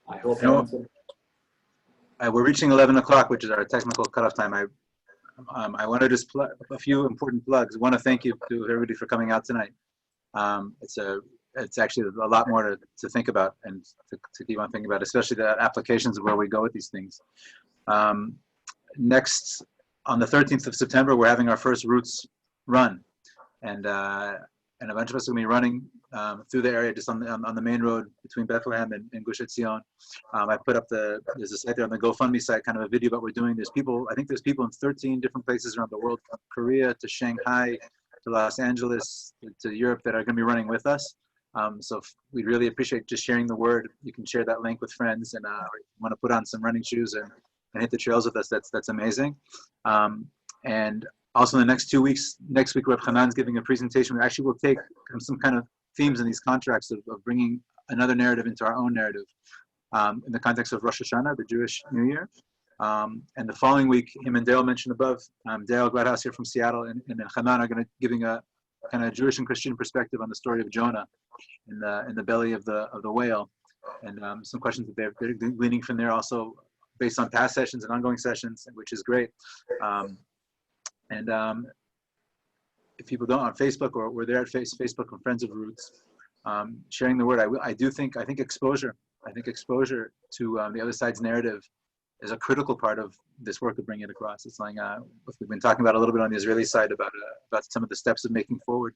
I hope. We're reaching 11 o'clock, which is our technical cutoff time. I want to just plug a few important plugs. I want to thank you to everybody for coming out tonight. It's actually a lot more to think about and to keep on thinking about, especially the applications of where we go with these things. Next, on the 13th of September, we're having our first Roots run, and a bunch of us will be running through the area, just on the main road between Bethlehem and Gush Etzion. I put up there's a site there on the GoFundMe site, kind of a video about what we're doing. I think there's people in 13 different places around the world, from Korea to Shanghai to Los Angeles to Europe, that are going to be running with us. So we'd really appreciate just sharing the word. You can share that link with friends, and want to put on some running shoes and hit the trails with us. That's amazing. And also, in the next 2 weeks, next week, Reb Hanan's giving a presentation. We actually will take some kind of themes in these contracts of bringing another narrative into our own narrative in the context of Rosh Hashanah, the Jewish New Year. And the following week, him and Dale mentioned above, Dale Gladhouse here from Seattle and Hanan are going to giving a kind of Jewish and Christian perspective on the story of Jonah in the belly of the whale, and some questions that they're gleaning from there, also based on past sessions and ongoing sessions, which is great. If people don't on Facebook, or we're there at Facebook and Friends of Roots, sharing the word. I think exposure. I think exposure to the other side's narrative is a critical part of this work of bringing it across. It's like we've been talking about a little bit on the Israeli side about some of the steps of making forward.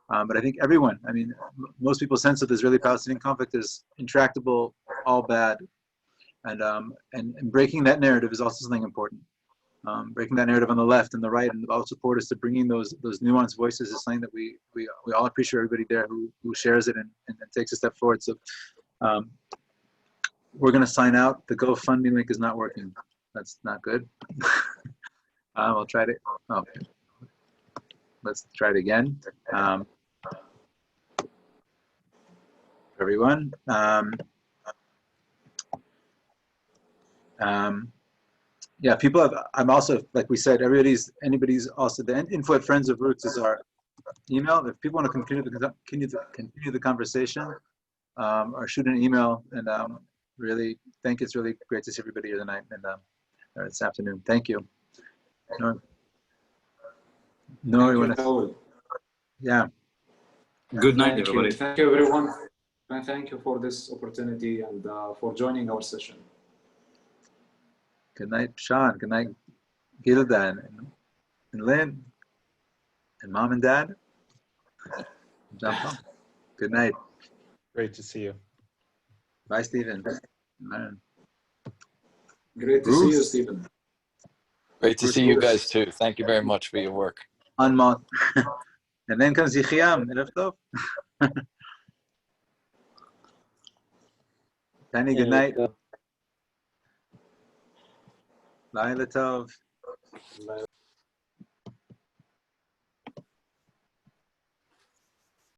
But I think everyone, I mean, most people's sense of the Israeli-Palestinian conflict is intractable, all bad, and breaking that narrative is also something important. Breaking that narrative on the left and the right, and all support us to bringing those nuanced voices is something that we all appreciate everybody there who shares it and takes a step forward. So we're going to sign out. The GoFundMe link is not working. That's not good. We'll try to. Oh, let's try it again. Everyone. Yeah, people have, I'm also, like we said, anybody's also, the info at Friends of Roots is our email. If people want to continue the conversation, or shoot an email, and really think it's really great to see everybody here tonight and or this afternoon. Thank you. Noor, you want to? Yeah. Good night, everybody. Thank you, everyone. And thank you for this opportunity and for joining our session. Good night, Sean. Good night, Gilda and Lynn and Mom and Dad. John Paul. Good night. Great to see you. Bye, Stephen. Great to see you, Stephen. Great to see you guys too. Thank you very much for your work. And then comes Yichiam. Erev Tov. Penny, good night. Laila Tov.